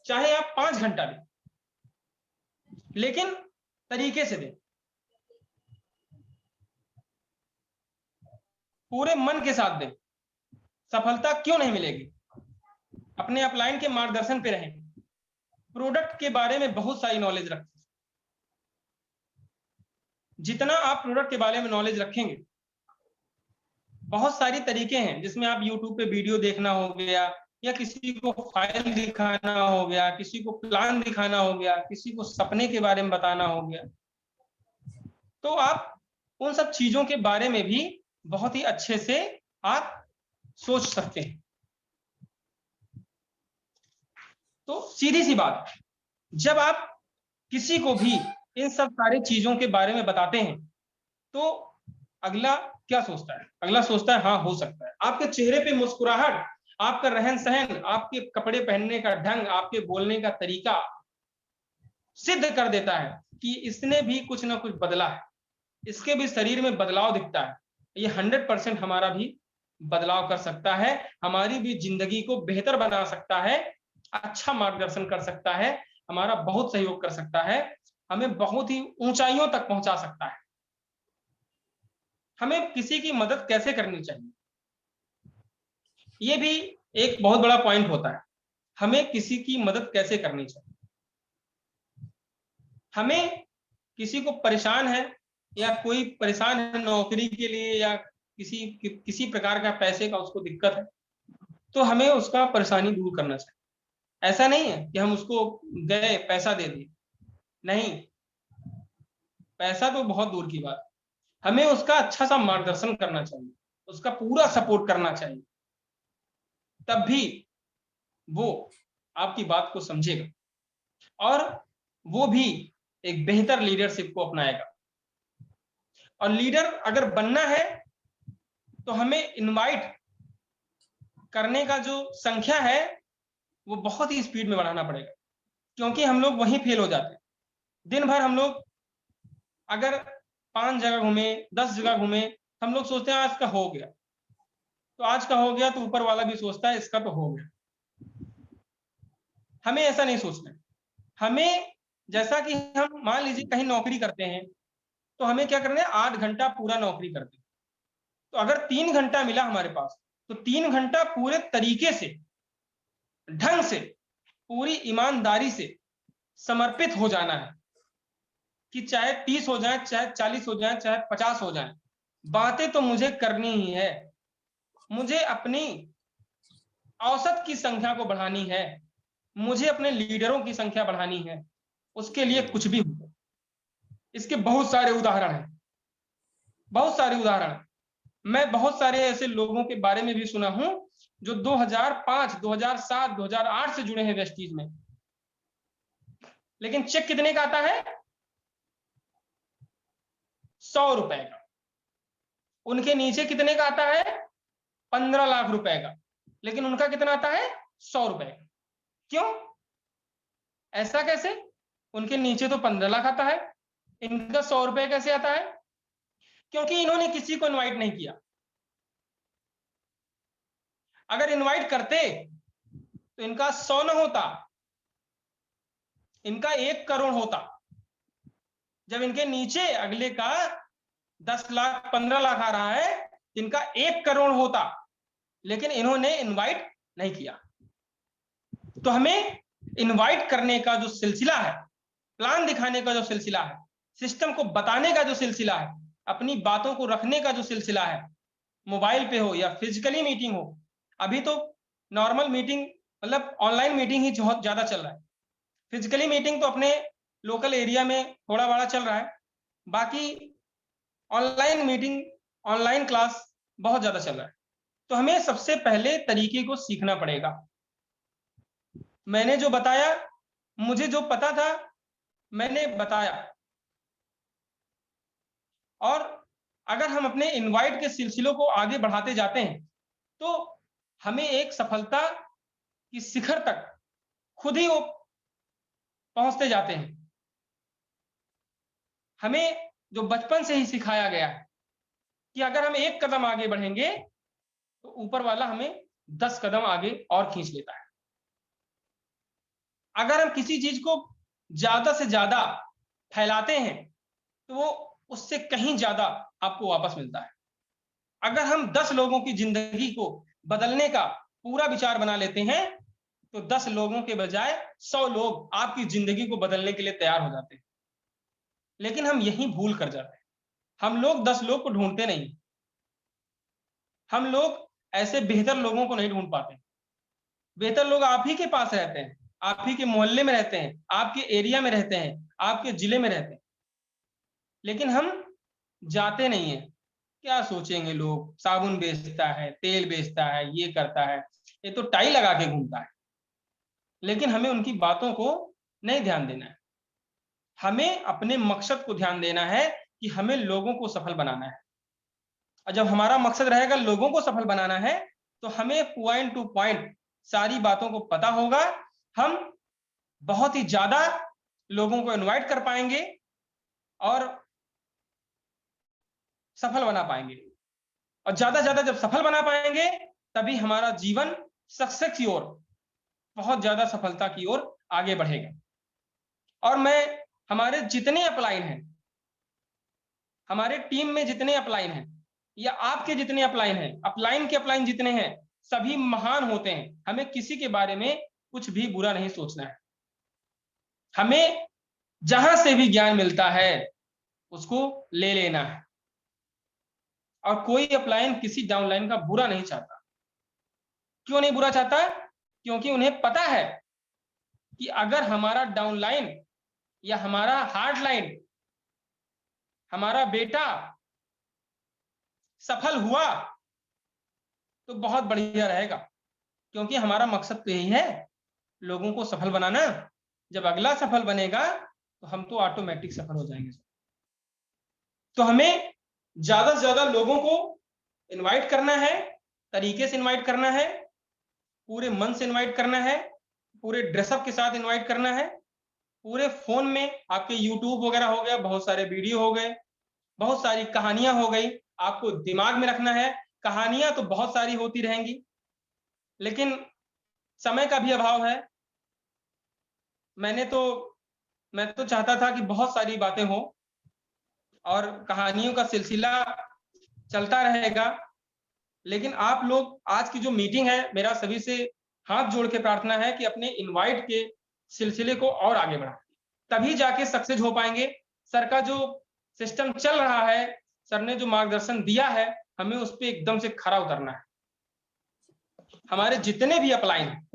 चाहे आप 5 घंटा दें, लेकिन तरीके से दें, पूरे मन के साथ दें। सफलता क्यों नहीं मिलेगी। अपने अपलाइन के मार्गदर्शन पे रहें, प्रोडक्ट के बारे में बहुत सारी नॉलेज रखें। जितना आप प्रोडक्ट के बारे में नॉलेज रखेंगे, बहुत सारी तरीके हैं जिसमें आप यूट्यूब पे वीडियो देखना हो गया, या किसी को फाइल दिखाना हो गया, किसी को प्लान दिखाना हो गया, किसी को सपने के बारे में बताना हो गया। तो आप उन सब चीजों के बारे में भी बहुत ही अच्छे से आप सोच सकते हैं। तो सीधी सी बात, जब आप किसी को भी इन सब सारी चीजों के बारे में बताते हैं तो अगला क्या सोचता है, अगला सोचता है हाँ हो सकता है। आपके चेहरे पे मुस्कुराहट, आपका रहन सहन, आपके कपड़े पहनने का ढंग, आपके बोलने का तरीका सिद्ध कर देता है कि इसने भी कुछ ना कुछ बदला है, इसके भी शरीर में बदलाव दिखता है। ये 100% हमारा भी बदलाव कर सकता है, हमारी भी जिंदगी को बेहतर बना सकता है, अच्छा मार्गदर्शन कर सकता है, हमारा बहुत सहयोग कर सकता है, हमें बहुत ही ऊंचाइयों तक पहुंचा सकता है। हमें किसी की मदद कैसे करनी चाहिए, ये भी एक बहुत बड़ा पॉइंट होता है। हमें किसी की मदद कैसे करनी चाहिए। हमें किसी को परेशान है या कोई परेशान है नौकरी के लिए या किसी प्रकार का पैसे का उसको दिक्कत है, तो हमें उसका परेशानी दूर करना चाहिए। ऐसा नहीं है कि हम उसको गए पैसा दे दिए, नहीं, पैसा तो बहुत दूर की बात, हमें उसका अच्छा सा मार्गदर्शन करना चाहिए, उसका पूरा सपोर्ट करना चाहिए, तब भी वो आपकी बात को समझेगा और वो भी एक बेहतर लीडरशिप को अपनाएगा। और लीडर अगर बनना है तो हमें इनवाइट करने का जो संख्या है वो बहुत ही स्पीड में बढ़ाना पड़ेगा, क्योंकि हम लोग वहीं फेल हो जाते हैं। दिन भर हम लोग अगर 5 जगह घूमे, 10 जगह घूमे, हम लोग सोचते हैं आज का हो गया, तो आज का हो गया तो ऊपर वाला भी सोचता है इसका तो हो गया। हमें ऐसा नहीं सोचना है। हमें जैसा कि हम मान लीजिए कहीं नौकरी करते हैं, तो हमें क्या करना है, 8 घंटा पूरा नौकरी करते हैं। तो अगर 3 घंटा मिला हमारे पास, तो 3 घंटा पूरे तरीके से, ढंग से, पूरी ईमानदारी से समर्पित हो जाना है। कि चाहे 30 हो जाए, चाहे 40 हो जाए, चाहे 50 हो जाए, बातें तो मुझे करनी ही है। मुझे अपनी औसत की संख्या को बढ़ानी है, मुझे अपने लीडरों की संख्या बढ़ानी है, उसके लिए कुछ भी हो। इसके बहुत सारे उदाहरण हैं, बहुत सारे उदाहरण। मैं बहुत सारे ऐसे लोगों के बारे में भी सुना हूं जो 2005, 2007, 2008 से जुड़े हैं वेस्टीज में, लेकिन चेक कितने का आता है? 100 रुपए का। उनके नीचे कितने का आता है? 15 लाख रुपए का, लेकिन उनका कितना आता है? 100 रुपए का। क्यों? ऐसा कैसे? उनके नीचे तो 15 लाख आता है, इनका 100 रुपए कैसे आता है? क्योंकि इन्होंने किसी को इनवाइट नहीं किया। अगर इनवाइट करते तो इनका 100 न होता, इनका 1 करोड़ होता। जब इनके नीचे अगले का 10 लाख 15 लाख आ रहा है, इनका 1 करोड़ होता, लेकिन इन्होंने इनवाइट नहीं किया। तो हमें इनवाइट करने का जो सिलसिला है, प्लान दिखाने का जो सिलसिला है, सिस्टम को बताने का जो सिलसिला है, अपनी बातों को रखने का जो सिलसिला है, मोबाइल पे हो या फिजिकली मीटिंग हो। अभी तो नॉर्मल मीटिंग मतलब ऑनलाइन मीटिंग ही बहुत ज्यादा चल रहा है। फिजिकली मीटिंग तो अपने लोकल एरिया में थोड़ा बड़ा चल रहा है, बाकी ऑनलाइन मीटिंग, ऑनलाइन क्लास बहुत ज्यादा चल रहा है। तो हमें सबसे पहले तरीके को सीखना पड़ेगा। मैंने जो बताया, मुझे जो पता था मैंने बताया। और अगर हम अपने इनवाइट के सिलसिलों को आगे बढ़ाते जाते हैं तो हमें एक सफलता की शिखर तक खुद ही वो पहुंचते जाते हैं। हमें जो बचपन से ही सिखाया गया है कि अगर हम 1 कदम आगे बढ़ेंगे तो ऊपर वाला हमें 10 कदम आगे और खींच लेता है। अगर हम किसी चीज को ज्यादा से ज्यादा फैलाते हैं तो वो उससे कहीं ज्यादा आपको वापस मिलता है। अगर हम 10 लोगों की जिंदगी को बदलने का पूरा विचार बना लेते हैं तो 10 लोगों के बजाय 100 लोग आपकी जिंदगी को बदलने के लिए तैयार हो जाते हैं। लेकिन हम यही भूल कर जाते हैं। हम लोग 10 लोग को ढूंढते नहीं, हम लोग ऐसे बेहतर लोगों को नहीं ढूंढ पाते। बेहतर लोग आप ही के पास रहते हैं, आप ही के मोहल्ले में रहते हैं, आपके एरिया में रहते हैं, आपके जिले में रहते हैं, लेकिन हम जाते नहीं है। क्या सोचेंगे लोग, साबुन बेचता है, तेल बेचता है, ये करता है, ये तो टाई लगा के घूमता है। लेकिन हमें उनकी बातों को नहीं ध्यान देना है। हमें अपने मकसद को ध्यान देना है कि हमें लोगों को सफल बनाना है। और जब हमारा मकसद रहेगा लोगों को सफल बनाना है तो हमें पॉइंट टू पॉइंट सारी बातों को पता होगा। हम बहुत ही ज्यादा लोगों को इनवाइट कर पाएंगे और सफल बना पाएंगे। और ज्यादा जब सफल बना पाएंगे तभी हमारा जीवन सक्सेस की ओर, बहुत ज्यादा सफलता की ओर आगे बढ़ेगा। और मैं हमारे जितने अपलाइन हैं, हमारे टीम में जितने अपलाइन हैं या आपके जितने अपलाइन हैं, अपलाइन के अपलाइन जितने हैं, सभी महान होते हैं। हमें किसी के बारे में कुछ भी बुरा नहीं सोचना है। हमें जहां से भी ज्ञान मिलता है उसको ले लेना है। और कोई अपलाइन किसी डाउनलाइन का बुरा नहीं चाहता। क्यों नहीं बुरा चाहता? क्योंकि उन्हें पता है कि अगर हमारा डाउनलाइन या हमारा हार्डलाइन, हमारा बेटा सफल हुआ तो बहुत बढ़िया रहेगा। क्योंकि हमारा मकसद तो यही है, लोगों को सफल बनाना। जब अगला सफल बनेगा तो हम तो ऑटोमेटिक सफल हो जाएंगे। तो हमें ज्यादा से ज्यादा लोगों को इनवाइट करना है, तरीके से इनवाइट करना है, पूरे मन से इनवाइट करना है, पूरे ड्रेसअप के साथ इनवाइट करना है। पूरे फोन में आपके यूट्यूब वगैरह हो गया, बहुत सारे वीडियो हो गए, बहुत सारी कहानियां हो गई, आपको दिमाग में रखना है। कहानियां तो बहुत सारी होती रहेंगी, लेकिन समय का भी अभाव है। मैं तो चाहता था कि बहुत सारी बातें हो और कहानियों का सिलसिला चलता रहेगा। लेकिन आप लोग, आज की जो मीटिंग है, मेरा सभी से हाथ जोड़ के प्रार्थना है कि अपने इनवाइट के सिलसिले को और आगे बढ़ाएं, तभी जाके सक्सेस हो पाएंगे। सर का जो सिस्टम चल रहा है, सर ने जो मार्गदर्शन दिया है, हमें उस पर एकदम से खरा उतरना है। हमारे जितने भी अपलाइन हैं,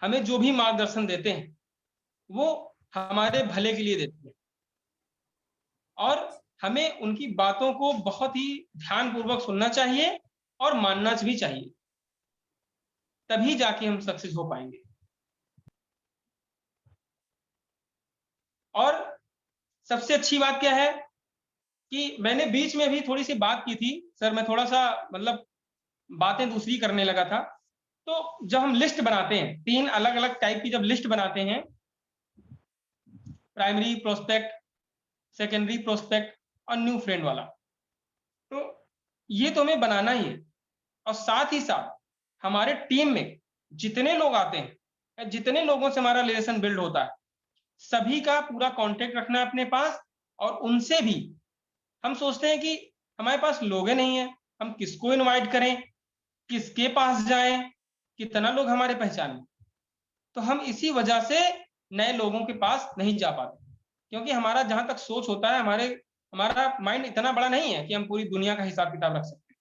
हमें जो भी मार्गदर्शन देते हैं वो हमारे भले के लिए देते हैं, और हमें उनकी बातों को बहुत ही ध्यानपूर्वक सुनना चाहिए और मानना भी चाहिए, तभी जाके हम सक्सेस हो पाएंगे। और सबसे अच्छी बात क्या है कि मैंने बीच में भी थोड़ी सी बात की थी सर, मैं थोड़ा सा मतलब बातें दूसरी करने लगा था। तो जब हम लिस्ट बनाते हैं, 3 अलग अलग टाइप की जब लिस्ट बनाते हैं, प्राइमरी प्रोस्पेक्ट, सेकेंडरी प्रोस्पेक्ट और न्यू फ्रेंड वाला, तो ये तो हमें बनाना ही है। और साथ ही साथ हमारे टीम में जितने लोग आते हैं, जितने लोगों से हमारा रिलेशन बिल्ड होता है, सभी का पूरा कांटेक्ट रखना है अपने पास। और उनसे भी हम सोचते हैं कि हमारे पास लोग नहीं है, हम किसको इनवाइट करें, किसके पास जाएं, कितना लोग हमारे पहचाने। तो हम इसी वजह से नए लोगों के पास नहीं जा पाते, क्योंकि हमारा जहां तक सोच होता है, हमारा माइंड इतना बड़ा नहीं है कि हम पूरी दुनिया का हिसाब किताब रख सकते।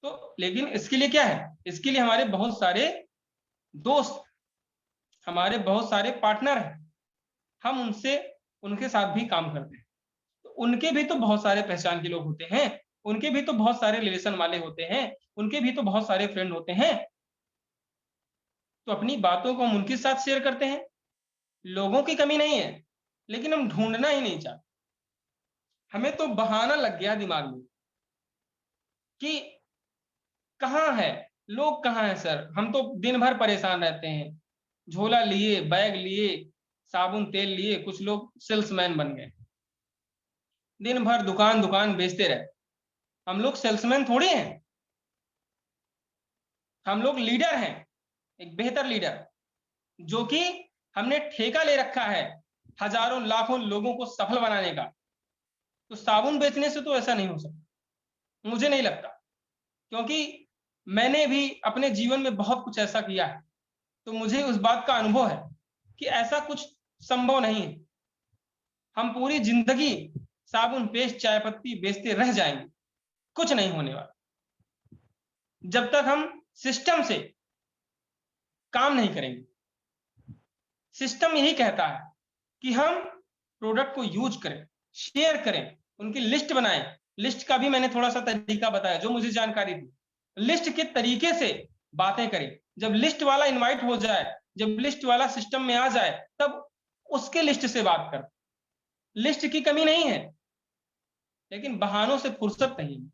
तो लेकिन इसके लिए क्या है, इसके लिए हमारे बहुत सारे दोस्त, हमारे बहुत सारे पार्टनर हैं, हम उनके साथ भी काम करते हैं। तो उनके भी तो बहुत सारे पहचान के लोग होते हैं, उनके भी तो बहुत सारे रिलेशन वाले होते हैं, उनके भी तो बहुत सारे फ्रेंड होते हैं। तो अपनी बातों को हम उनके साथ शेयर करते हैं। लोगों की कमी नहीं है, लेकिन हम ढूंढना ही नहीं चाहते। हमें तो बहाना लग गया दिमाग में कि कहाँ है, लोग कहाँ है सर, हम तो दिन भर परेशान रहते हैं, झोला लिए, बैग लिए, साबुन तेल लिए, कुछ लोग सेल्समैन बन गए, दिन भर दुकान दुकान बेचते रहे। हम लोग सेल्समैन थोड़ी हैं, हम लोग लीडर हैं, एक बेहतर लीडर, जो कि हमने ठेका ले रखा है हजारों लाखों लोगों को सफल बनाने का। तो साबुन बेचने से तो ऐसा नहीं हो सकता, मुझे नहीं लगता, क्योंकि मैंने भी अपने जीवन में बहुत कुछ ऐसा किया है। तो मुझे उस बात का अनुभव है कि ऐसा कुछ संभव नहीं है। हम पूरी जिंदगी साबुन पेस्ट चाय पत्ती बेचते रह जाएंगे, कुछ नहीं होने वाला, जब तक हम सिस्टम से काम नहीं करेंगे। सिस्टम यही कहता है कि हम प्रोडक्ट को यूज करें, शेयर करें, उनकी लिस्ट बनाएं। लिस्ट का भी मैंने थोड़ा सा तरीका बताया जो मुझे जानकारी थी। लिस्ट के तरीके से बातें करें। जब लिस्ट वाला इनवाइट हो जाए, जब लिस्ट वाला सिस्टम में आ जाए, तब उसके लिस्ट से बात कर। लिस्ट की कमी नहीं है, लेकिन बहानों से फुर्सत नहीं है।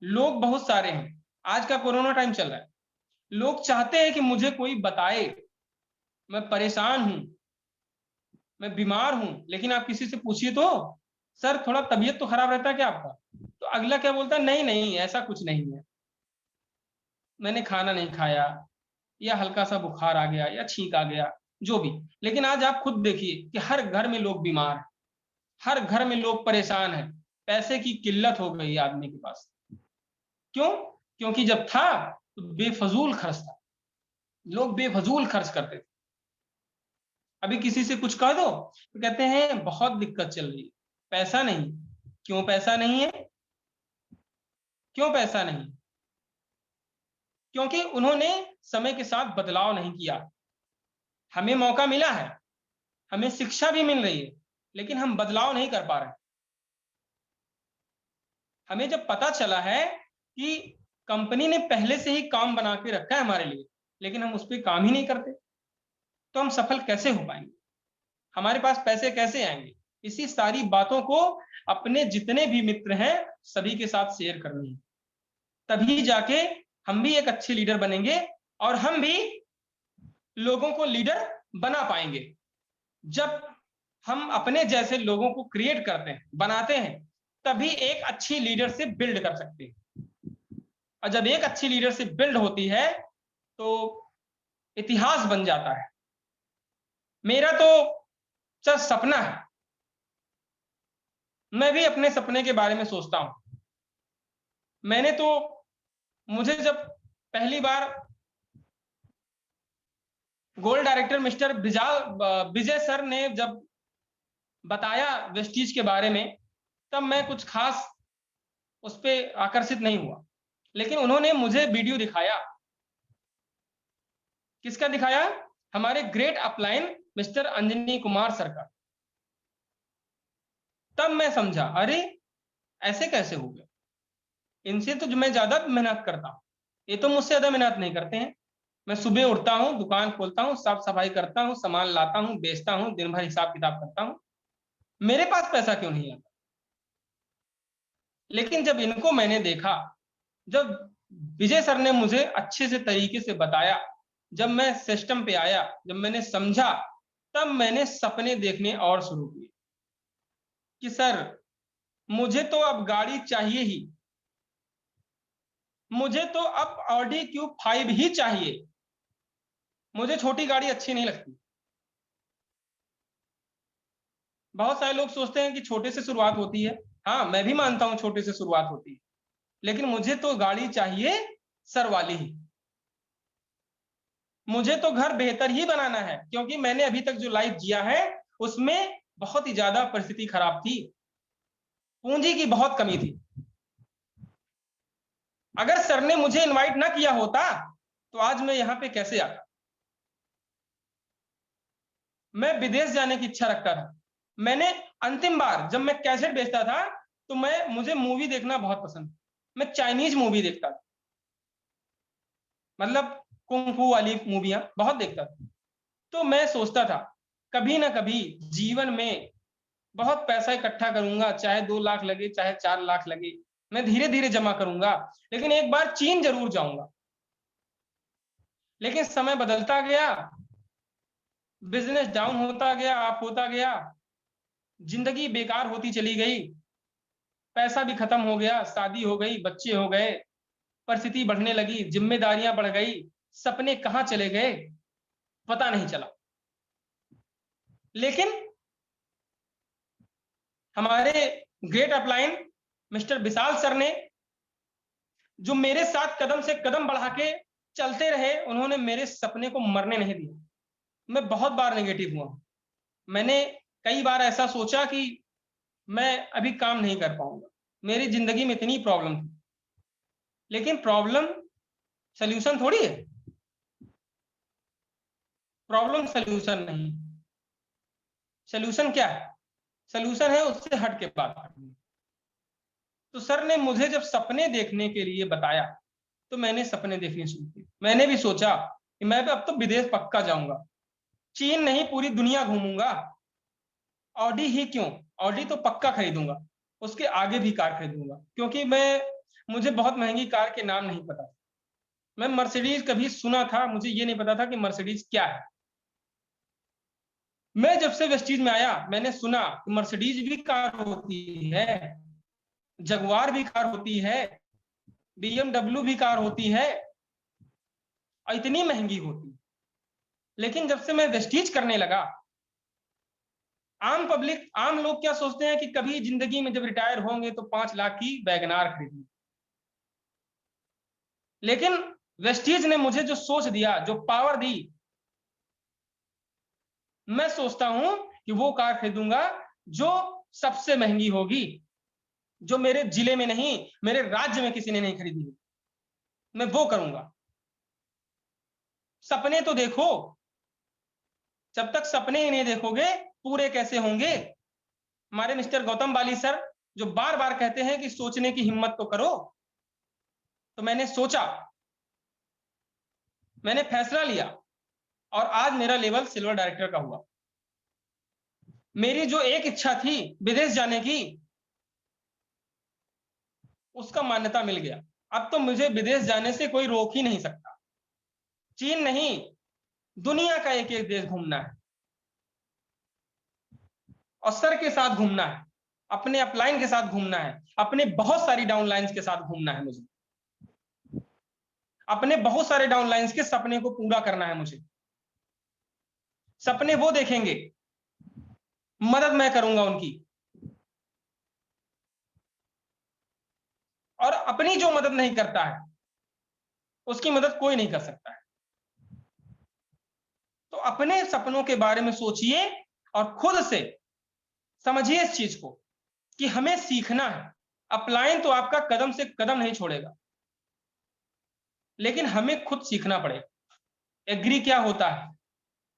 लोग बहुत सारे हैं, आज का कोरोना टाइम चल रहा है, लोग चाहते हैं कि मुझे कोई बताए, मैं परेशान हूं, मैं बीमार हूं, लेकिन आप किसी से पूछिए तो सर थोड़ा तबीयत तो खराब रहता है क्या आपका, तो अगला क्या बोलता है, नहीं नहीं ऐसा कुछ नहीं है, मैंने खाना नहीं खाया, या हल्का सा बुखार आ गया, या छींक आ गया, जो भी। लेकिन आज आप खुद देखिए कि हर घर में लोग बीमार हैं, हर घर में लोग परेशान हैं, पैसे की किल्लत हो गई आदमी के पास। क्यों? क्योंकि जब था तो बेफजूल खर्च था, लोग बेफजूल खर्च करते थे। अभी किसी से कुछ कह दो तो कहते हैं बहुत दिक्कत चल रही है, पैसा नहीं। क्यों पैसा नहीं है? क्यों पैसा नहीं? क्योंकि उन्होंने समय के साथ बदलाव नहीं किया। हमें मौका मिला है, हमें शिक्षा भी मिल रही है, लेकिन हम बदलाव नहीं कर पा रहे। हमें जब पता चला है कि कंपनी ने पहले से ही काम बना के रखा है हमारे लिए, लेकिन हम उस पर काम ही नहीं करते, तो हम सफल कैसे हो पाएंगे, हमारे पास पैसे कैसे आएंगे? इसी सारी बातों को अपने जितने भी मित्र हैं सभी के साथ शेयर करनी है, तभी जाके हम भी एक अच्छे लीडर बनेंगे, और हम भी लोगों को लीडर बना पाएंगे। जब हम अपने जैसे लोगों को क्रिएट करते हैं, बनाते हैं, तभी एक अच्छी लीडरशिप बिल्ड कर सकते हैं। और जब एक अच्छी लीडरशिप बिल्ड होती है तो इतिहास बन जाता है। मेरा तो सिर्फ सपना है, मैं भी अपने सपने के बारे में सोचता हूं। मैंने तो, मुझे जब पहली बार गोल्ड डायरेक्टर मिस्टर विजय सर ने जब बताया वेस्टीज के बारे में, तब मैं कुछ खास उस पर आकर्षित नहीं हुआ। लेकिन उन्होंने मुझे वीडियो दिखाया। किसका दिखाया? हमारे great upline mister Anjani Kumar sir का। तब मैं समझा, अरे ऐसे कैसे हो गया, इनसे तो मैं ज्यादा मेहनत करता हूं, ये तो मुझसे ज्यादा मेहनत नहीं करते हैं। मैं सुबह उठता हूँ, दुकान खोलता हूँ, साफ सफाई करता हूँ, सामान लाता हूँ, बेचता हूँ, दिन भर हिसाब किताब करता हूँ, मेरे पास पैसा क्यों नहीं आता? लेकिन जब इनको मैंने देखा, जब विजय सर ने मुझे अच्छे से तरीके से बताया, जब मैं सिस्टम पे आया, जब मैंने समझा, तब मैंने सपने देखने और शुरू किए कि सर मुझे तो अब गाड़ी चाहिए ही, मुझे तो अब ऑडी Q5 ही चाहिए, मुझे छोटी गाड़ी अच्छी नहीं लगती। बहुत सारे लोग सोचते हैं कि छोटे से शुरुआत होती है। हाँ, मैं भी मानता हूं छोटे से शुरुआत होती है, लेकिन मुझे तो गाड़ी चाहिए सर वाली ही। मुझे तो घर बेहतर ही बनाना है, क्योंकि मैंने अभी तक जो लाइफ जिया है उसमें बहुत ही ज्यादा परिस्थिति खराब थी, पूंजी की बहुत कमी थी। अगर सर ने मुझे इनवाइट ना किया होता तो आज मैं यहां पे कैसे आता? मैं विदेश जाने की इच्छा रखता था। मैंने अंतिम बार जब मैं कैसेट बेचता था, तो मुझे मूवी देखना बहुत पसंद, मैं चाइनीज मूवी देखता था, मतलब कुंग फू वाली मूवियां बहुत देखता था। तो मैं सोचता था कभी ना कभी जीवन में बहुत पैसा इकट्ठा करूंगा, चाहे 2 लाख लगे, चाहे 4 लाख लगे, मैं धीरे धीरे जमा करूंगा, लेकिन एक बार चीन जरूर जाऊंगा। लेकिन समय बदलता गया, बिजनेस डाउन होता गया, अप होता गया, जिंदगी बेकार होती चली गई, पैसा भी खत्म हो गया, शादी हो गई, बच्चे हो गए, परिस्थिति बढ़ने लगी, जिम्मेदारियां बढ़ गई, सपने कहां चले गए पता नहीं चला। लेकिन हमारे ग्रेट अपलाइन मिस्टर विशाल सर ने, जो मेरे साथ कदम से कदम बढ़ा के चलते रहे, उन्होंने मेरे सपने को मरने नहीं दिया। मैं बहुत बार नेगेटिव हुआ, मैंने कई बार ऐसा सोचा कि मैं अभी काम नहीं कर पाऊंगा, मेरी जिंदगी में इतनी प्रॉब्लम थी। लेकिन प्रॉब्लम सल्यूशन थोड़ी है, प्रॉब्लम सल्यूशन नहीं। सल्यूशन क्या है? सल्यूशन है उससे हट के बात करनी। तो सर ने मुझे जब सपने देखने के लिए बताया, तो मैंने सपने देखने शुरू किए। मैंने भी सोचा कि मैं अब तो विदेश पक्का जाऊंगा, चीन नहीं पूरी दुनिया घूमूंगा। ऑडी ही क्यों, ऑडी तो पक्का खरीदूंगा, उसके आगे भी कार खरीदूंगा, क्योंकि मुझे बहुत महंगी कार के नाम नहीं पता। मैं मर्सिडीज कभी सुना था, मुझे ये नहीं पता था कि मर्सिडीज क्या है। मैं जब से वेस्टीज में आया, मैंने सुना कि मर्सिडीज भी कार होती है, जगुआर भी कार होती है, BMW भी कार होती है, और इतनी महंगी होती है। लेकिन जब से मैं वेस्टीज करने लगा, आम लोग क्या सोचते हैं कि कभी जिंदगी में जब रिटायर होंगे तो 5 लाख की वैगनार खरीदेंगे। लेकिन वेस्टीज ने मुझे जो सोच दिया, जो पावर दी, मैं सोचता हूं कि वो कार खरीदूंगा जो सबसे महंगी होगी, जो मेरे जिले में नहीं, मेरे राज्य में किसी ने नहीं खरीदी, मैं वो करूंगा। सपने तो देखो, जब तक सपने ही नहीं देखोगे पूरे कैसे होंगे? हमारे मिस्टर गौतम बाली सर जो बार बार कहते हैं कि सोचने की हिम्मत तो करो, तो मैंने सोचा, मैंने फैसला लिया, और आज मेरा लेवल सिल्वर डायरेक्टर का हुआ। मेरी जो एक इच्छा थी विदेश जाने की, उसका मान्यता मिल गया। अब तो मुझे विदेश जाने से कोई रोक ही नहीं सकता। चीन नहीं, दुनिया का एक एक देश घूमना है, और सर के साथ घूमना है, अपने अपलाइन के साथ घूमना है, अपने बहुत सारी डाउनलाइंस के साथ घूमना है मुझे, अपने बहुत सारे डाउनलाइंस के सपने को पूरा करना है मुझे। सपने वो देखेंगे, मदद मैं करूंगा उनकी, और अपनी जो मदद नहीं करता है उसकी मदद कोई नहीं कर सकता है। तो अपने सपनों के बारे में सोचिए और खुद से समझिए इस चीज को कि हमें सीखना है। अपलाइन तो आपका कदम से कदम नहीं छोड़ेगा, लेकिन हमें खुद सीखना पड़ेगा। एग्री क्या होता है,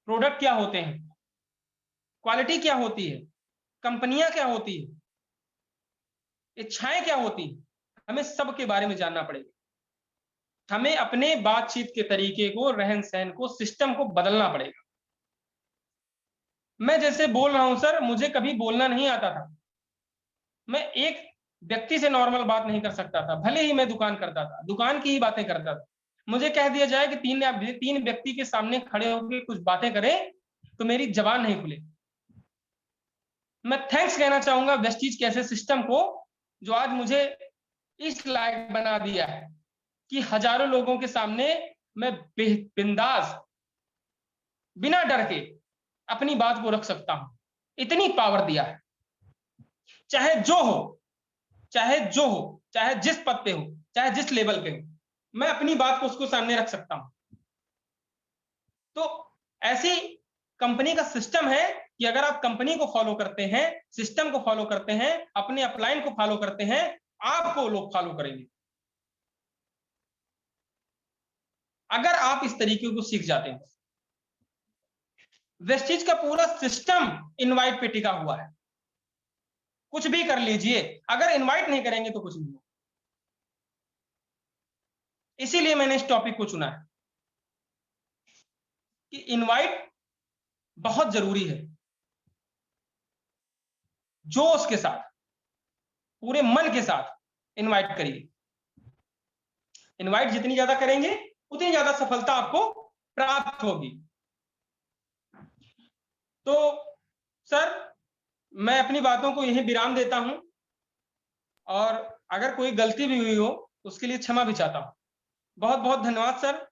प्रोडक्ट क्या होते हैं, क्वालिटी क्या होती है, कंपनियां क्या होती है, इच्छाएं क्या होती हैं, हमें सब के बारे में जानना पड़ेगा। हमें अपने बातचीत के तरीके को, रहन सहन को, सिस्टम को बदलना पड़ेगा। मैं जैसे बोल रहा हूं सर, मुझे कभी बोलना नहीं आता था। मैं एक व्यक्ति से नॉर्मल बात नहीं कर सकता था, भले ही मैं दुकान करता था, दुकान की ही बातें करता था। मुझे कह दिया जाए कि तीन व्यक्ति के सामने खड़े होकर कुछ बातें करें, तो मेरी जबान नहीं खुले। मैं थैंक्स कहना चाहूंगा वेस्टीज कैसे सिस्टम को, जो आज मुझे इस लायक बना दिया है कि हजारों लोगों के सामने मैं बिंदास, बिना डर के अपनी बात को रख सकता हूं। इतनी पावर दिया है। चाहे जो हो, चाहे जो हो, चाहे जिस पद पे हो, चाहे जिस लेवल पे हो, मैं अपनी बात को उसको सामने रख सकता हूं। तो ऐसी कंपनी का सिस्टम है कि अगर आप कंपनी को फॉलो करते हैं, सिस्टम को फॉलो करते हैं, अपने अपलाइन को फॉलो करते हैं, आपको लोग फॉलो करेंगे। अगर आप इस तरीके को सीख जाते हैं। वेस्टीज का पूरा सिस्टम इनवाइट पे टिका हुआ है। कुछ भी कर लीजिए, अगर इनवाइट नहीं करेंगे तो कुछ नहीं होगा। इसीलिए मैंने इस टॉपिक को चुना है कि इनवाइट बहुत जरूरी है। जोश के साथ, पूरे मन के साथ इनवाइट करिए। इनवाइट जितनी ज्यादा करेंगे, उतनी ज्यादा सफलता आपको प्राप्त होगी। तो सर, मैं अपनी बातों को यहीं विराम देता हूं, और अगर कोई गलती भी हुई हो उसके लिए क्षमा भी चाहता हूं। बहुत बहुत धन्यवाद सर।